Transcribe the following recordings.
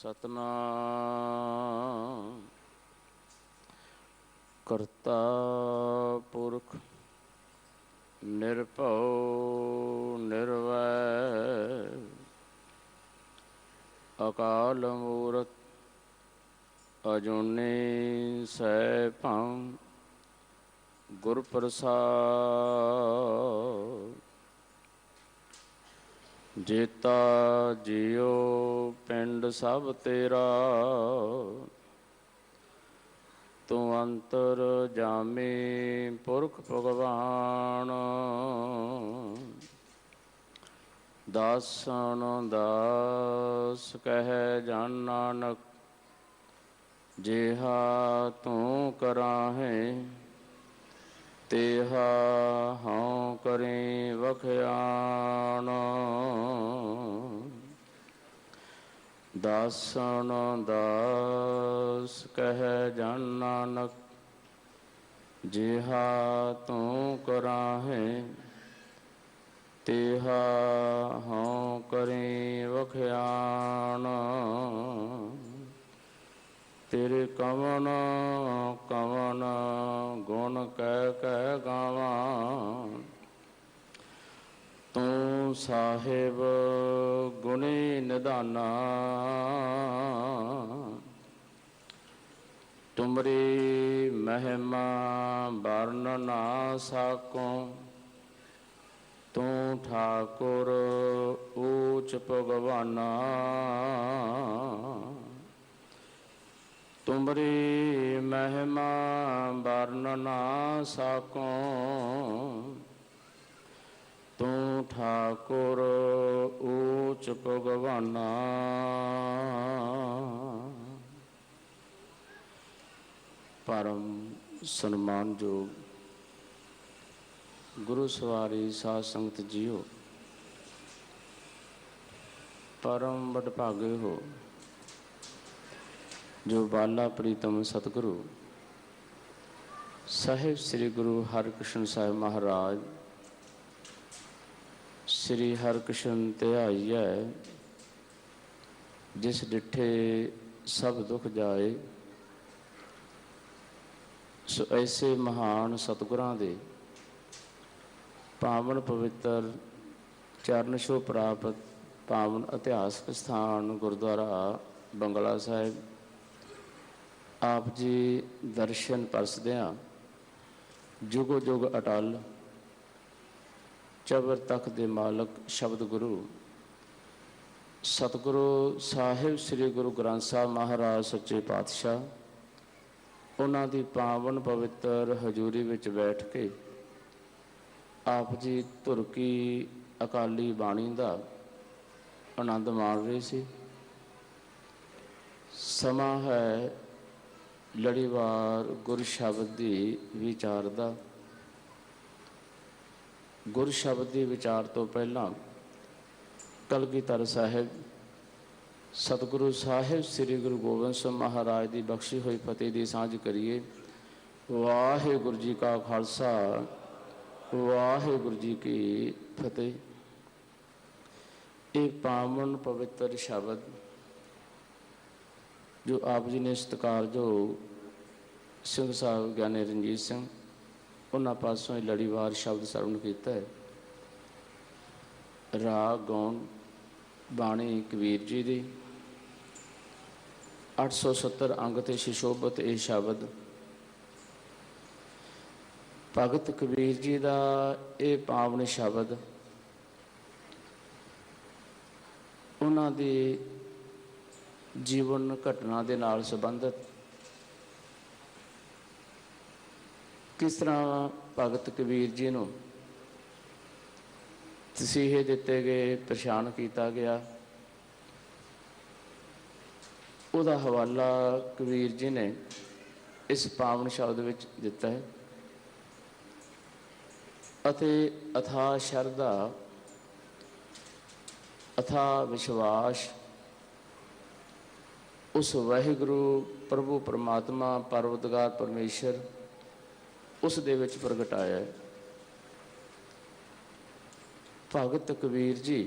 सतनाम करता पुरख निर्भव निर्वैर अकाल मूरत अजूनी सैभं गुर प्रसाद जेता जियो पिंड सब तेरा तू अंतर जामी पुरख भगवान दासन दास कह जान नानक जेहा तू कराहे तेहा हाँ करें वख्यान दासन दास कह जान नानक जेहा तू कराहे तेहा हाँ करें वख्यान तेरे कवन कवन गुण कह गावा तू साहिब गुणी निदाना तुमरी महिमा वर्ण ना साको तू ठाकुर ऊच भगवाना तुमरी महिमा वर्ण ना साको तू ठाकुर ऊच भगवाना परम सन्मान जोग गुरु सवारी साध संगत जियो परम वडभागे हो जो बाला प्रीतम सतगुरु साहिब श्री गुरु हरकृष्ण साहिब महाराज श्री हरकृष्ण ध्याईयै जिस डिठे सब दुख जाए सो ऐसे महान सतगुरां दे पावन पवित्र चरण छो प्राप्त पावन इतिहासक स्थान गुरुद्वारा बंगला साहिब आप जी दर्शन परसदियाँ जुगो जुग अटल चबर तख दे मालक शब्द गुरु सतगुरु साहिब श्री गुरु ग्रंथ साहब महाराज सच्चे पातशाह उन्हां दी पावन पवित्र हजूरी विच बैठ के आप जी धुरकी अकाली बाणी दा आनंद माण रहे सी। समा है लड़ीवार गुर शब्द की विचार दा। गुर शब्द की विचार तो पहला कलगीधर साहिब सतगुरु साहिब श्री गुरु गोबिंद सिंह महाराज की बख्शी हुई फतेह की सांझ करिए। वाहिगुरू जी का खालसा वाहिगुरू जी की फतेह। एक पावन पवित्र शब्द जो आप जी ने सत्कार जो सिंह साहब ज्ञानी रंजीत सिंह उन्होंने पासों ही लड़ीवार शब्द सरवण किया है। राग गौण बाणी कबीर जी की 870 अंग ते सुशोभित ये शब्द भगत कबीर जी का ये पावन शब्द उन्होंने जीवन घटना के नाल संबंधित किस तरह भगत कबीर जी को तसीहे दिते गए परेशान किया गया उहदा हवाला कबीर जी ने इस पावन शब्द विच दिता है। अते अथाह शरधा अथाह विश्वास उस वाहिगुरू प्रभु परमात्मा परवतगार परमेश्वर उस दे विच प्रगटाया। भगत कबीर जी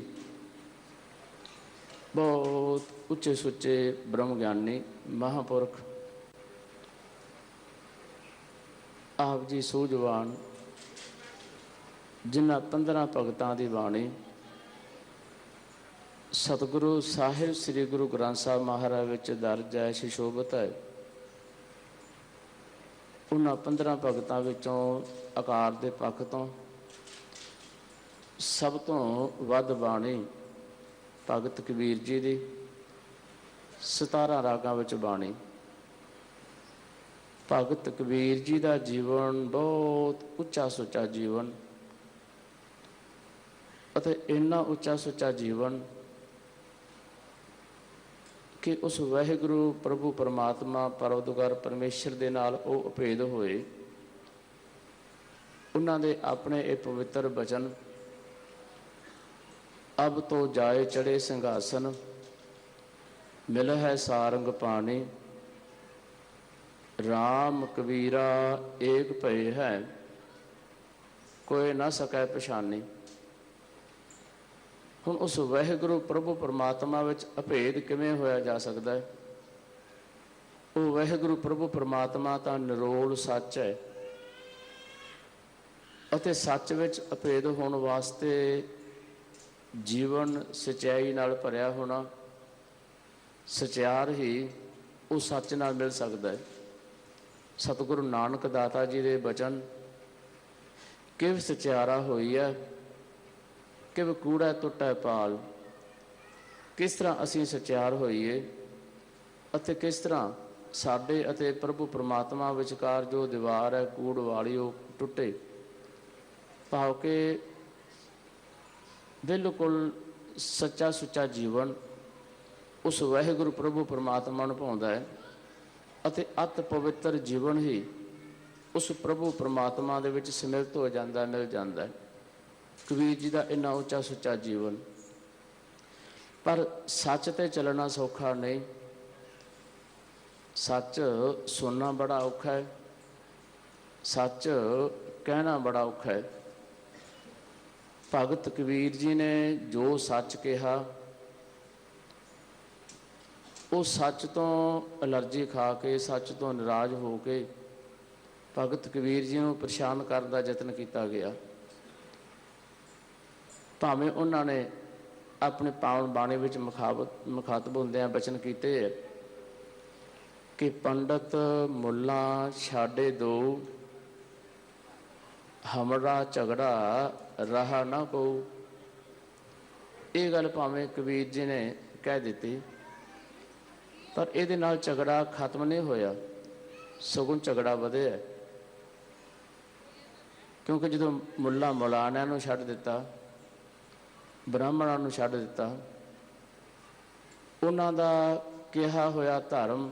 ਬਹੁਤ ਉੱਚੇ ਸੁੱਚੇ ਬ੍ਰਹਮ ਗਿਆਨੀ ਮਹਾਂਪੁਰਖ ਆਪ ਜੀ ਸੂਝਵਾਨ, ਜਿਨ੍ਹਾਂ 15 ਭਗਤਾਂ ਦੀ ਬਾਣੀ ਸਤਿਗੁਰੂ ਸਾਹਿਬ ਸ੍ਰੀ ਗੁਰੂ ਗ੍ਰੰਥ ਸਾਹਿਬ ਮਹਾਰਾਜ ਵਿੱਚ ਦਰਜ ਹੈ, ਸੁਸ਼ੋਭਿਤ ਹੈ। ਉਹਨਾਂ 15 ਭਗਤਾਂ ਵਿੱਚੋਂ ਆਕਾਰ ਦੇ ਪੱਖ ਤੋਂ ਸਭ ਤੋਂ ਵੱਧ ਬਾਣੀ ਭਗਤ ਕਬੀਰ ਜੀ ਦੀ 17 ਰਾਗਾਂ ਵਿੱਚ ਬਾਣੀ। ਭਗਤ ਕਬੀਰ ਜੀ ਦਾ ਜੀਵਨ ਬਹੁਤ ਉੱਚਾ ਸੁੱਚਾ ਜੀਵਨ, ਅਤੇ ਇੰਨਾ ਉੱਚਾ ਸੁੱਚਾ ਜੀਵਨ ਕਿ ਉਸ ਵਾਹਿਗੁਰੂ ਪ੍ਰਭੂ ਪਰਮਾਤਮਾ ਪਰਵਤਗਾਰ ਪਰਮੇਸ਼ਰ ਦੇ ਨਾਲ ਉਹ ਅਭੇਦ ਹੋਏ। ਉਹਨਾਂ ਦੇ ਆਪਣੇ ਇਹ ਪਵਿੱਤਰ ਬਚਨ, ਅਬ ਤੋਂ ਜਾਏ ਚੜੇ ਸਿੰਘਾਸਨ, ਮਿਲ ਹੈ ਸਾਰੰਗ ਪਾਣੀ, ਰਾਮ ਕਬੀਰਾ ਏਕ ਭਏ ਹੈ, ਕੋਈ ਨਾ ਸਕੈ ਪਛਾਨੀ। ਹੁਣ ਉਸ ਵਾਹਿਗੁਰੂ ਪ੍ਰਭੂ ਪਰਮਾਤਮਾ ਵਿੱਚ ਅਭੇਦ ਕਿਵੇਂ ਹੋਇਆ ਜਾ ਸਕਦਾ ਹੈ? ਉਹ ਵਾਹਿਗੁਰੂ ਪ੍ਰਭੂ ਪਰਮਾਤਮਾ ਤਾਂ ਨਿਰੋਲ ਸੱਚ ਹੈ, ਅਤੇ ਸੱਚ ਵਿੱਚ ਅਭੇਦ ਹੋਣ ਵਾਸਤੇ ਜੀਵਨ ਸੱਚਾਈ ਨਾਲ ਭਰਿਆ ਹੋਣਾ, ਸਚਿਆਰ ਹੀ ਉਹ ਸੱਚ ਨਾਲ ਮਿਲ ਸਕਦਾ ਹੈ। ਸਤਿਗੁਰੂ ਨਾਨਕ ਦਾਤਾ ਜੀ ਦੇ ਬਚਨ, ਕਿਵ ਸਚਿਆਰਾ ਹੋਈ ਹੈ, ਕਿਵ ਕੂੜਾ ਟੁੱਟੈ ਪਾਲ। ਕਿਸ ਤਰ੍ਹਾਂ ਅਸੀਂ ਸਚਿਆਰ ਹੋਈਏ ਅਤੇ ਕਿਸ ਤਰ੍ਹਾਂ ਸਾਡੇ ਅਤੇ ਪ੍ਰਭੂ ਪਰਮਾਤਮਾ ਵਿਚਕਾਰ ਜੋ ਦੀਵਾਰ ਹੈ ਕੂੜ ਵਾਲੀ ਉਹ ਟੁੱਟੇ। ਭਾਵ ਕਿ ਬਿਲਕੁਲ ਸੱਚਾ ਸੁੱਚਾ ਜੀਵਨ ਉਸ ਵਾਹਿਗੁਰੂ ਪ੍ਰਭੂ ਪਰਮਾਤਮਾ ਨੂੰ ਭਾਉਂਦਾ ਹੈ, ਅਤੇ ਅਤ ਪਵਿੱਤਰ ਜੀਵਨ ਹੀ ਉਸ ਪ੍ਰਭੂ ਪਰਮਾਤਮਾ ਦੇ ਵਿੱਚ ਸਮਿਲਿਤ ਹੋ ਜਾਂਦਾ, ਮਿਲ ਜਾਂਦਾ ਹੈ। ਕਬੀਰ ਜੀ ਦਾ ਇੰਨਾ ਉੱਚਾ ਸੁੱਚਾ ਜੀਵਨ, ਪਰ ਸੱਚ 'ਤੇ ਚੱਲਣਾ ਸੌਖਾ ਨਹੀਂ। ਸੱਚ ਸੁਣਨਾ ਬੜਾ ਔਖਾ ਹੈ, ਸੱਚ ਕਹਿਣਾ ਬੜਾ ਔਖਾ ਹੈ। ਭਗਤ ਕਬੀਰ ਜੀ ਨੇ ਜੋ ਸੱਚ ਕਿਹਾ, ਉਹ ਸੱਚ ਤੋਂ ਐਲਰਜੀ ਖਾ ਕੇ, ਸੱਚ ਤੋਂ ਨਾਰਾਜ਼ ਹੋ ਕੇ ਭਗਤ ਕਬੀਰ ਜੀ ਨੂੰ ਪਰੇਸ਼ਾਨ ਕਰਨ ਦਾ ਯਤਨ ਕੀਤਾ ਗਿਆ। ਭਾਵੇਂ ਉਹਨਾਂ ਨੇ ਆਪਣੇ ਪਾਵਨ ਬਾਣੀ ਵਿੱਚ ਮੁਖਾਤਬ ਹੁੰਦਿਆਂ ਬਚਨ ਕੀਤੇ ਹੈ ਕਿ ਪੰਡਤ ਮੁੱਲਾ ਛਾਡੇ ਦੋ, ਹਮਰਾ ਝਗੜਾ ਰਹਾ ਨਾ ਕੋ। ਇਹ ਗੱਲ ਭਾਵੇਂ ਕਬੀਰ ਜੀ ਨੇ ਕਹਿ ਦਿੱਤੀ, ਪਰ ਇਹਦੇ ਨਾਲ ਝਗੜਾ ਖਤਮ ਨਹੀਂ ਹੋਇਆ, ਸਗੋਂ ਝਗੜਾ ਵਧਿਆ। ਕਿਉਂਕਿ ਜਦੋਂ ਮੁੱਲਾ ਮੌਲਾਨਿਆਂ ਨੂੰ ਛੱਡ ਦਿੱਤਾ, ਬ੍ਰਾਹਮਣਾਂ ਨੂੰ ਛੱਡ ਦਿੱਤਾ, ਉਹਨਾਂ ਦਾ ਕਿਹਾ ਹੋਇਆ ਧਰਮ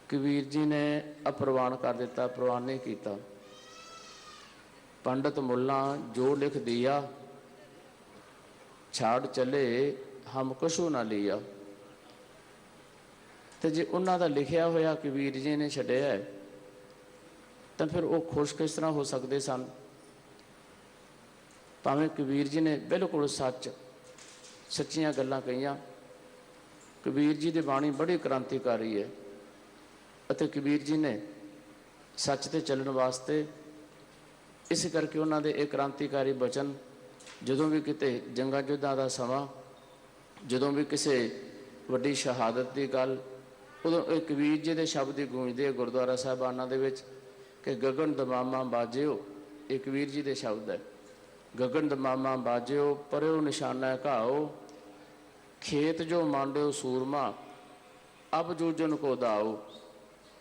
ਕਬੀਰ ਜੀ ਨੇ ਅਪਰਵਾਨ ਕਰ ਦਿੱਤਾ, ਪ੍ਰਵਾਨ ਨਹੀਂ ਕੀਤਾ। ਪੰਡਤ ਮੁੱਲਾ ਜੋ ਲਿਖ ਦਿਆ, ਛਾੜ ਚਲੇ ਹਮ ਕਛੂ ਨਾ ਲਿਆ। ਤੇ ਜੇ ਉਹਨਾਂ ਦਾ ਲਿਖਿਆ ਹੋਇਆ ਕਬੀਰ ਜੀ ਨੇ ਛੱਡਿਆ ਹੈ, ਤਾਂ ਫਿਰ ਉਹ ਖੁਸ਼ ਕਿਸ ਤਰ੍ਹਾਂ ਹੋ ਸਕਦੇ ਸਨ? ਭਾਵੇਂ ਕਬੀਰ ਜੀ ਨੇ ਬਿਲਕੁਲ ਸੱਚ, ਸੱਚੀਆਂ ਗੱਲਾਂ ਕਹੀਆਂ। ਕਬੀਰ ਜੀ ਦੀ ਬਾਣੀ ਬੜੀ ਕ੍ਰਾਂਤੀਕਾਰੀ ਹੈ, ਅਤੇ ਕਬੀਰ ਜੀ ਨੇ ਸੱਚ 'ਤੇ ਚੱਲਣ ਵਾਸਤੇ ਇਸ ਕਰਕੇ ਉਹਨਾਂ ਦੇ ਇਹ ਕ੍ਰਾਂਤੀਕਾਰੀ ਬਚਨ, ਜਦੋਂ ਵੀ ਕਿਤੇ ਜੰਗਾਂ ਯੁੱਧਾਂ ਦਾ ਸਮਾਂ, ਜਦੋਂ ਵੀ ਕਿਸੇ ਵੱਡੀ ਸ਼ਹਾਦਤ ਦੀ ਗੱਲ, ਉਦੋਂ ਇਹ ਕਬੀਰ ਜੀ ਦੇ ਸ਼ਬਦ ਹੀ ਗੂੰਜਦੇ ਗੁਰਦੁਆਰਾ ਸਾਹਿਬਾਨਾਂ ਦੇ ਵਿੱਚ ਕਿ ਗਗਨ ਦਮਾਮਾ ਬਾਜਿਓ। ਇਹ ਕਬੀਰ ਜੀ ਦੇ ਸ਼ਬਦ ਹੈ। ਗਗਨ ਦਮਾਮਾ ਬਾਜਿਓ, ਪਰਿਓ ਨਿਸ਼ਾਨਾ ਘਾਓ, ਖੇਤ ਜੋ ਮਾਂਡਿਓ ਸੂਰਮਾ, ਅਬ ਜੂਜਨ ਕੋ ਦਾਓ।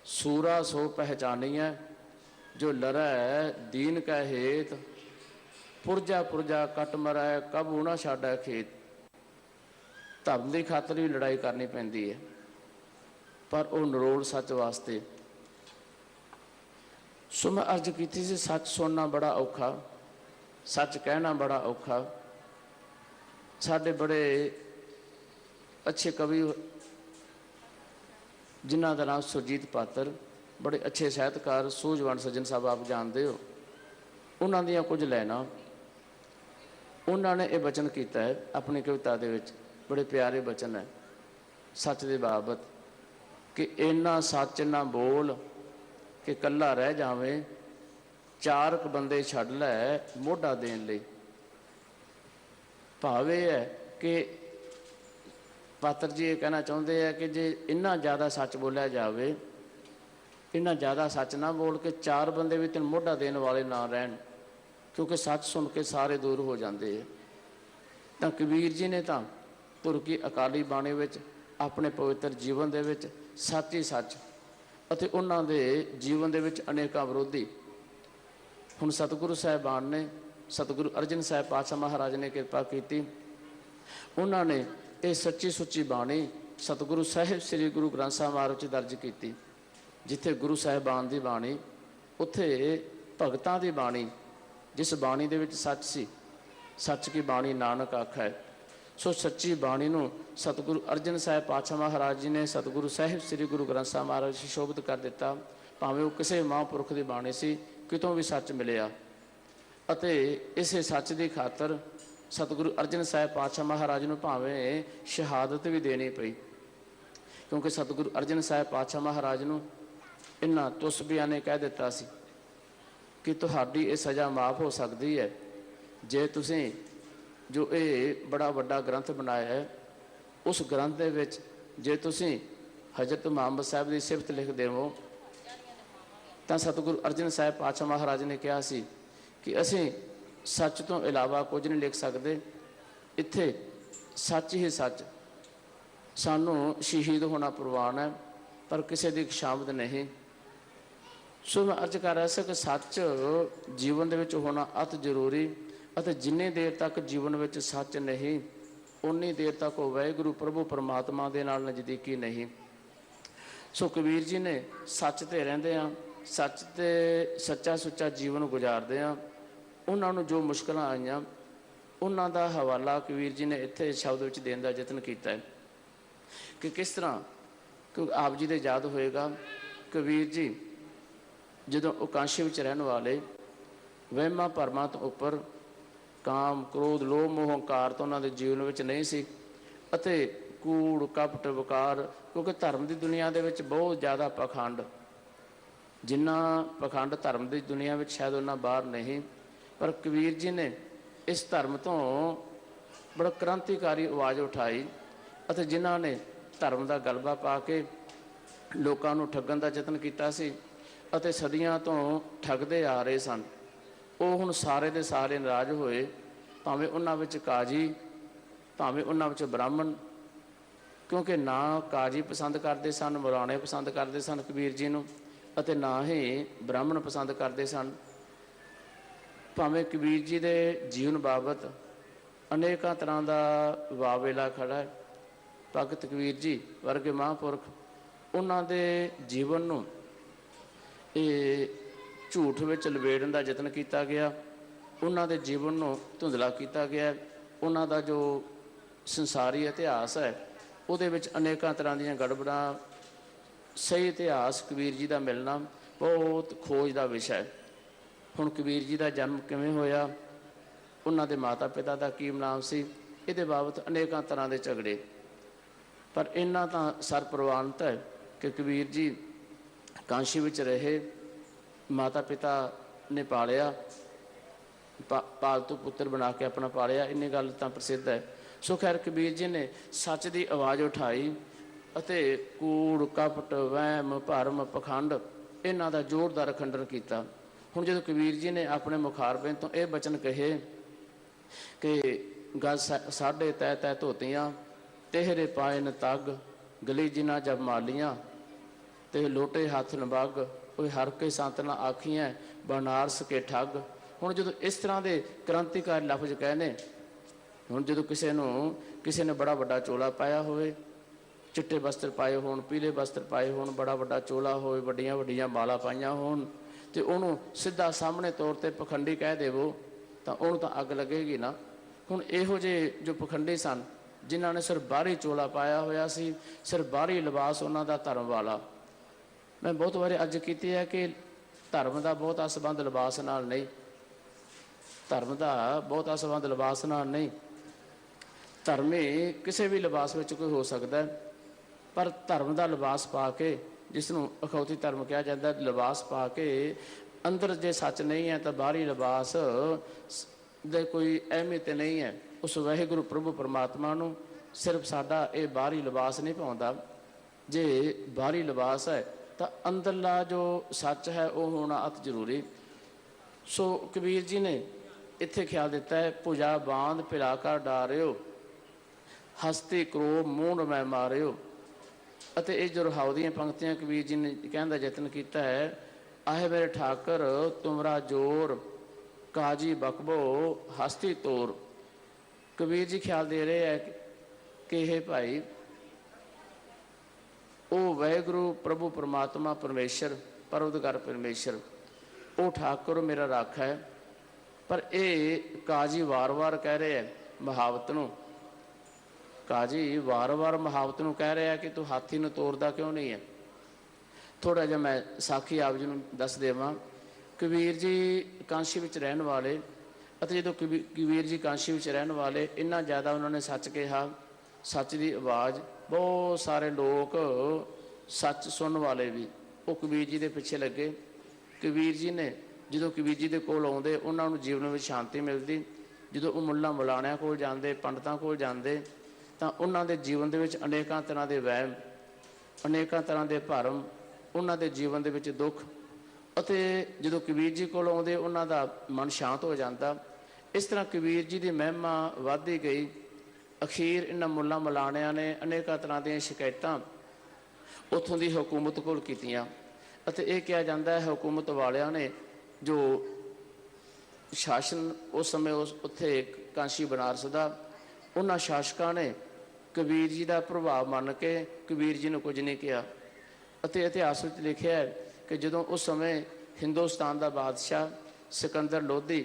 ਸੂਰਾ ਸੋ ਪਹਿਚਾਨੀਐ, ਜੋ ਲਰੈ ਦੀਨ ਕੈ ਹੇਤ, ਪੁਰਜਾ ਪੁਰਜਾ ਕੱਟ ਮਰੈ, ਕਬੂ ਨਾ ਛਾਡੈ ਖੇਤ। ਧਰਮ ਦੀ ਖਾਤਰ ਵੀ ਲੜਾਈ ਕਰਨੀ ਪੈਂਦੀ ਹੈ, ਪਰ ਉਹ ਨਿਰੋਲ ਸੱਚ ਵਾਸਤੇ। ਸੋ ਮੈਂ ਅਰਜ਼ ਕੀਤੀ ਸੀ, ਸੱਚ ਸੁਣਨਾ ਬੜਾ ਔਖਾ, ਸੱਚ ਕਹਿਣਾ ਬੜਾ ਔਖਾ। ਸਾਡੇ ਬੜੇ ਅੱਛੇ ਕਵੀ, ਜਿਨ੍ਹਾਂ ਦਾ ਨਾਮ ਸੁਰਜੀਤ ਪਾਤਰ, ਬੜੇ ਅੱਛੇ ਸਾਹਿਤਕਾਰ, ਸੂਝਵਾਨ ਸੱਜਣ ਸਾਹਿਬ, ਆਪ ਜਾਣਦੇ ਹੋ। ਉਹਨਾਂ ਦੀਆਂ ਕੁਝ ਲਾਈਨਾਂ ਉਹਨਾਂ ਨੇ ਇਹ ਬਚਨ ਕੀਤਾ ਹੈ ਆਪਣੀ ਕਵਿਤਾ ਦੇ ਵਿੱਚ बड़े प्यारे बचन है सच के बाबत कि इन्ना सच ना बोल कि कल्ला रह जावे, चार क बंदे छड्ड लै मोढा देण लई। भाव यह है कि पात्र जी ये कहना चाहते हैं कि जे इन्ना ज़्यादा सच बोलिया जाए, इन्ना ज़्यादा सच ना बोल के चार बंदे भी तेन मोढा देने वाले ना रहन, क्योंकि सच सुन के सारे दूर हो जाते हैं। तो कबीर जी ने तो तुरकी अकाली बाणी विच अपने पवित्र जीवन दे विच सच ही सच अते उन्हां दे जीवन दे विच अनेकां विरोधी। हुण सतगुरु साहिबान ने, सतगुरु अर्जन साहिब पातशाह महाराज ने कृपा की, उन्होंने ये सच्ची सुच्ची बाणी सतगुरु साहिब श्री गुरु ग्रंथ साहिब महाराज दर्ज की। जिथे गुरु साहिबान की बाणी उत्थे भगतां की बाणी, जिस बाणी दे विच सच सी, सच की बाणी नानक आखा है। सो सच्ची बाणी नूं सतगुरु अर्जन साहिब पातशाह महाराज जी ने सतगुरु साहिब श्री गुरु ग्रंथ साहिब महाराज सुशोभित कर दिता। भावें वो किसी महापुरुख की बाणी सी, कितों भी सच मिलिया अते इसे सच की खातर सतगुरु अर्जन साहिब पातशाह महाराज नूं भावें शहादत भी देनी पई, क्योंकि सतगुरु अर्जन साहिब पातशाह महाराज नूं इन्हां तुसबिया ने कह दिता सी कि तुहाडी ये सज़ा माफ़ हो सकती है जे तुसीं जो ये बड़ा वड्डा ग्रंथ बनाया है, उस ग्रंथ दे विच जे तुसीं हजरत मुहम्मद साहब की सिफत लिख देवो। तो सतगुरु अर्जन साहिब पातशाह महाराज ने कहा सी कि असीं सच तो इलावा कुछ नहीं लिख सकते, इत्थे सच ही सच, सानू शहीद होना प्रवान है पर किसी की खुशामद नहीं। सो मैं अर्ज कर रहा सा कि सच जीवन दे विच होना अत जरूरी, अते जिन्नी देर तक जीवन में सच नहीं उन्नी देर तक वो वाहिगुरू प्रभु परमात्मा दे नाल नज़दीकी नहीं। सो कबीर जी ने सच ते रहिंदे आ, सच ते सच्चा सुच्चा जीवन गुजारदे आ, उन्हां नूं जो मुश्किल आईयां उन्हां दा हवाला कबीर जी ने इत्थे शब्द विच देण दा यतन कीता है कि किस तरह, क्योंकि आप जी दे याद होएगा कबीर जी जदों उकांशी विच रहण वाले वहमां भरमां तो उपर काम क्रोध लोभ मोह हंकार तो उन्होंने जीवन में नहीं सी, अते कूड़ कपट वकार, क्योंकि धर्म की दुनिया दे विच बहुत ज़्यादा पखंड, जिन्ना पखंड धर्म की दुनिया में शायद उन्ना बाहर नहीं। पर कबीर जी ने इस धर्म तो बड़ा क्रांतिकारी आवाज़ उठाई अते जिन्हां ने धर्म का गलबा पा के लोकां नूं ठगण का यतन कीता सी अते सदियां तो ठगदे आ रहे सन, वो हुण सारे दे सारे नाराज़ होए। भावें उन्हां विच काजी, भावें उन्हां विच ब्राह्मण, क्योंकि ना काजी पसंद करते सन, मुराणे पसंद करते सन कबीर जी नूं, अते ना ही ब्राह्मण पसंद करते सन। भावें कबीर जी दे जीवन बाबत अनेकां तरह का वावेला खड़ा है। भगत कबीर जी वर्गे महापुरख उन्हां दे जीवन नूं झूठ विच लबेड़न का यतन किया गया, उन्हां दे जीवन नूं धुंधला किया गया। उन्हां दा जो संसारी इतिहास है उहदे विच अनेकां तरह दीयां गड़बड़ां, सही इतिहास कबीर जी का मिलना बहुत खोज का विषय है। हुण कबीर जी का जन्म किवें होया, उन्हां दे माता पिता का की नाम सी, इहदे बाबत अनेकां तरह के झगड़े, पर इन्ना तां सरप्रवानत है कि कबीर जी कांशी विच रहे, माता पिता ने पालिया, पालतू पुत्र बना के अपना पालिया, इन्नी गल तां प्रसिद्ध है। सो खैर कबीर जी ने सच की आवाज़ उठाई अते कूड़ कपट वहम भरम पखंड इन्हां दा जोरदार खंडन किया। हुण जदों कबीर जी ने अपने मुखारबे तो यह बचन कहे कि गल साढ़े तै तै धोतियाँ तेहरे पाए न तग, गली जिना जब मालियाँ ते लोटे हाथ नबग, कोई हर के संत ना आखियाँ बनारस के ठग। हुण जदों इस तरह के क्रांतिकारी लफ्ज कहने, हुण जदों किसी ने बड़ा वड्डा चोला पाया होवे, चिट्टे वस्त्र पाए होण, पीले वस्त्र पाए होण, बड़ा वड्डा चोला होवे, वड्डियां वड्डियां माला पाइयां होण, ते उहनूं सीधा सामने तौर पर पखंडी कह देवो तां उहनूं तां अग लगेगी ना। हुण इहो जिहे जो पखंडी सन जिन्हां ने सिर्फ बाहरी चोला पाया होया सी, सिर्फ बाहरी लिबास उन्हां दा धर्म वाला। मैं बहुत बार अर्ज की है कि धर्म का बहुता संबंध लिबास नाल नहीं, धर्म का बहुता संबंध लिबास नाल नहीं। ਧਰਮੀ ਕਿਸੇ ਵੀ ਲਿਬਾਸ ਵਿੱਚ ਕੋਈ ਹੋ ਸਕਦਾ, ਪਰ ਧਰਮ ਦਾ ਲਿਬਾਸ ਪਾ ਕੇ, ਜਿਸ ਨੂੰ ਅਖੌਤੀ ਧਰਮ ਕਿਹਾ ਜਾਂਦਾ, ਲਿਬਾਸ ਪਾ ਕੇ ਅੰਦਰ ਜੇ ਸੱਚ ਨਹੀਂ ਹੈ ਤਾਂ ਬਾਹਰੀ ਲਿਬਾਸ ਦੇ ਕੋਈ ਅਹਿਮੀਅਤ ਨਹੀਂ ਹੈ। ਉਸ ਵਾਹਿਗੁਰੂ ਪ੍ਰਭੂ ਪਰਮਾਤਮਾ ਨੂੰ ਸਿਰਫ ਸਾਡਾ ਇਹ ਬਾਹਰੀ ਲਿਬਾਸ ਨਹੀਂ ਪਾਉਂਦਾ। ਜੇ ਬਾਹਰੀ ਲਿਬਾਸ ਹੈ ਤਾਂ ਅੰਦਰਲਾ ਜੋ ਸੱਚ ਹੈ ਉਹ ਹੋਣਾ ਅਤ ਜ਼ਰੂਰੀ। ਸੋ ਕਬੀਰ ਜੀ ਨੇ ਇੱਥੇ ਖਿਆਲ ਦਿੱਤਾ ਹੈ, ਭੁਜਾ ਬਾਂਧ ਪਿਲਾ ਕਰ ਡਾਰਿਓ, ਹਸਤੀ ਕਰੋਧ ਮੂੰਹ ਮੈਂ ਮਾਰਿਓ। ਅਤੇ ਇਹ ਜੋ ਰਹਾਉ ਦੀਆਂ ਪੰਕਤੀਆਂ ਕਬੀਰ ਜੀ ਨੇ ਕਹਿਣ ਦਾ ਯਤਨ ਕੀਤਾ ਹੈ, ਆਹੇ ਮੇਰੇ ਠਾਕਰ ਤੁਮਰਾ ਜੋਰ, ਕਾਜੀ ਬਕਬੋ ਹਸਤੀ ਤੋਰ। ਕਬੀਰ ਜੀ ਖਿਆਲ ਦੇ ਰਹੇ ਹੈ ਕਿ ਇਹ ਭਾਈ ਉਹ ਵਾਹਿਗੁਰੂ ਪ੍ਰਭੂ ਪਰਮਾਤਮਾ ਪਰਮੇਸ਼ਰ ਪਰਉਦਗਾਰ ਪਰਮੇਸ਼ਰ ਉਹ ਠਾਕੁਰ ਮੇਰਾ ਰਾਖਾ ਹੈ। ਪਰ ਇਹ ਕਾਜੀ ਵਾਰ-ਵਾਰ ਕਹਿ ਰਹੇ ਹੈ ਮਹਾਵਤ ਨੂੰ, ਕਾਜੀ ਵਾਰ-ਵਾਰ ਮਹਾਵਤ ਨੂੰ ਕਹਿ ਰਿਹਾ ਕਿ ਤੂੰ ਹਾਥੀ ਨੂੰ ਤੋੜਦਾ ਕਿਉਂ ਨਹੀਂ ਹੈ। ਥੋੜ੍ਹਾ ਜਿਹਾ ਮੈਂ ਸਾਖੀ ਆਪ ਜੀ ਨੂੰ ਦੱਸ ਦੇਵਾਂ। ਕਬੀਰ ਜੀ ਕਾਂਸ਼ੀ ਵਿੱਚ ਰਹਿਣ ਵਾਲੇ, ਅਤੇ ਜਦੋਂ ਕਬੀਰ ਜੀ ਕਾਂਸ਼ੀ ਵਿੱਚ ਰਹਿਣ ਵਾਲੇ, ਇੰਨਾ ਜ਼ਿਆਦਾ ਉਹਨਾਂ ਨੇ ਸੱਚ ਕਿਹਾ, ਸੱਚ ਦੀ ਆਵਾਜ਼, ਬਹੁਤ ਸਾਰੇ ਲੋਕ ਸੱਚ ਸੁਣਨ ਵਾਲੇ ਵੀ ਉਹ ਕਬੀਰ ਜੀ ਦੇ ਪਿੱਛੇ ਲੱਗੇ। ਕਬੀਰ ਜੀ ਨੇ ਜਦੋਂ ਕਬੀਰ ਜੀ ਦੇ ਕੋਲ ਆਉਂਦੇ ਉਹਨਾਂ ਨੂੰ ਜੀਵਨ ਵਿੱਚ ਸ਼ਾਂਤੀ ਮਿਲਦੀ। ਜਦੋਂ ਉਹ ਮੁੱਲਾਂ ਮੁਲਾਣਿਆਂ ਕੋਲ ਜਾਂਦੇ, ਪੰਡਤਾਂ ਕੋਲ ਜਾਂਦੇ, ਤਾਂ ਉਹਨਾਂ ਦੇ ਜੀਵਨ ਦੇ ਵਿੱਚ ਅਨੇਕਾਂ ਤਰ੍ਹਾਂ ਦੇ ਵਹਿਮ, ਅਨੇਕਾਂ ਤਰ੍ਹਾਂ ਦੇ ਭਰਮ, ਉਹਨਾਂ ਦੇ ਜੀਵਨ ਦੇ ਵਿੱਚ ਦੁੱਖ, ਅਤੇ ਜਦੋਂ ਕਬੀਰ ਜੀ ਕੋਲ ਆਉਂਦੇ ਉਹਨਾਂ ਦਾ ਮਨ ਸ਼ਾਂਤ ਹੋ ਜਾਂਦਾ। ਇਸ ਤਰ੍ਹਾਂ ਕਬੀਰ ਜੀ ਦੀ ਮਹਿਮਾ ਵੱਧਦੀ ਗਈ। ਅਖੀਰ ਇਹਨਾਂ ਮੁੱਲਾਂ ਮਲਾਣਿਆਂ ਨੇ ਅਨੇਕਾਂ ਤਰ੍ਹਾਂ ਦੀਆਂ ਸ਼ਿਕਾਇਤਾਂ ਉੱਥੋਂ ਦੀ ਹਕੂਮਤ ਕੋਲ ਕੀਤੀਆਂ, ਅਤੇ ਇਹ ਕਿਹਾ ਜਾਂਦਾ ਹੈ ਹਕੂਮਤ ਵਾਲਿਆਂ ਨੇ, ਜੋ ਸ਼ਾਸਨ ਉਸ ਸਮੇਂ ਉੱਥੇ ਕਾਂਸ਼ੀ ਬਨਾਰਸ ਦਾ, ਉਹਨਾਂ ਸ਼ਾਸਕਾਂ ਨੇ ਕਬੀਰ ਜੀ ਦਾ ਪ੍ਰਭਾਵ ਮੰਨ ਕੇ ਕਬੀਰ ਜੀ ਨੂੰ ਕੁਝ ਨਹੀਂ ਕਿਹਾ। ਅਤੇ ਇਤਿਹਾਸ ਵਿੱਚ ਲਿਖਿਆ ਹੈ ਕਿ ਜਦੋਂ ਉਸ ਸਮੇਂ ਹਿੰਦੁਸਤਾਨ ਦਾ ਬਾਦਸ਼ਾਹ ਸਿਕੰਦਰ ਲੋਧੀ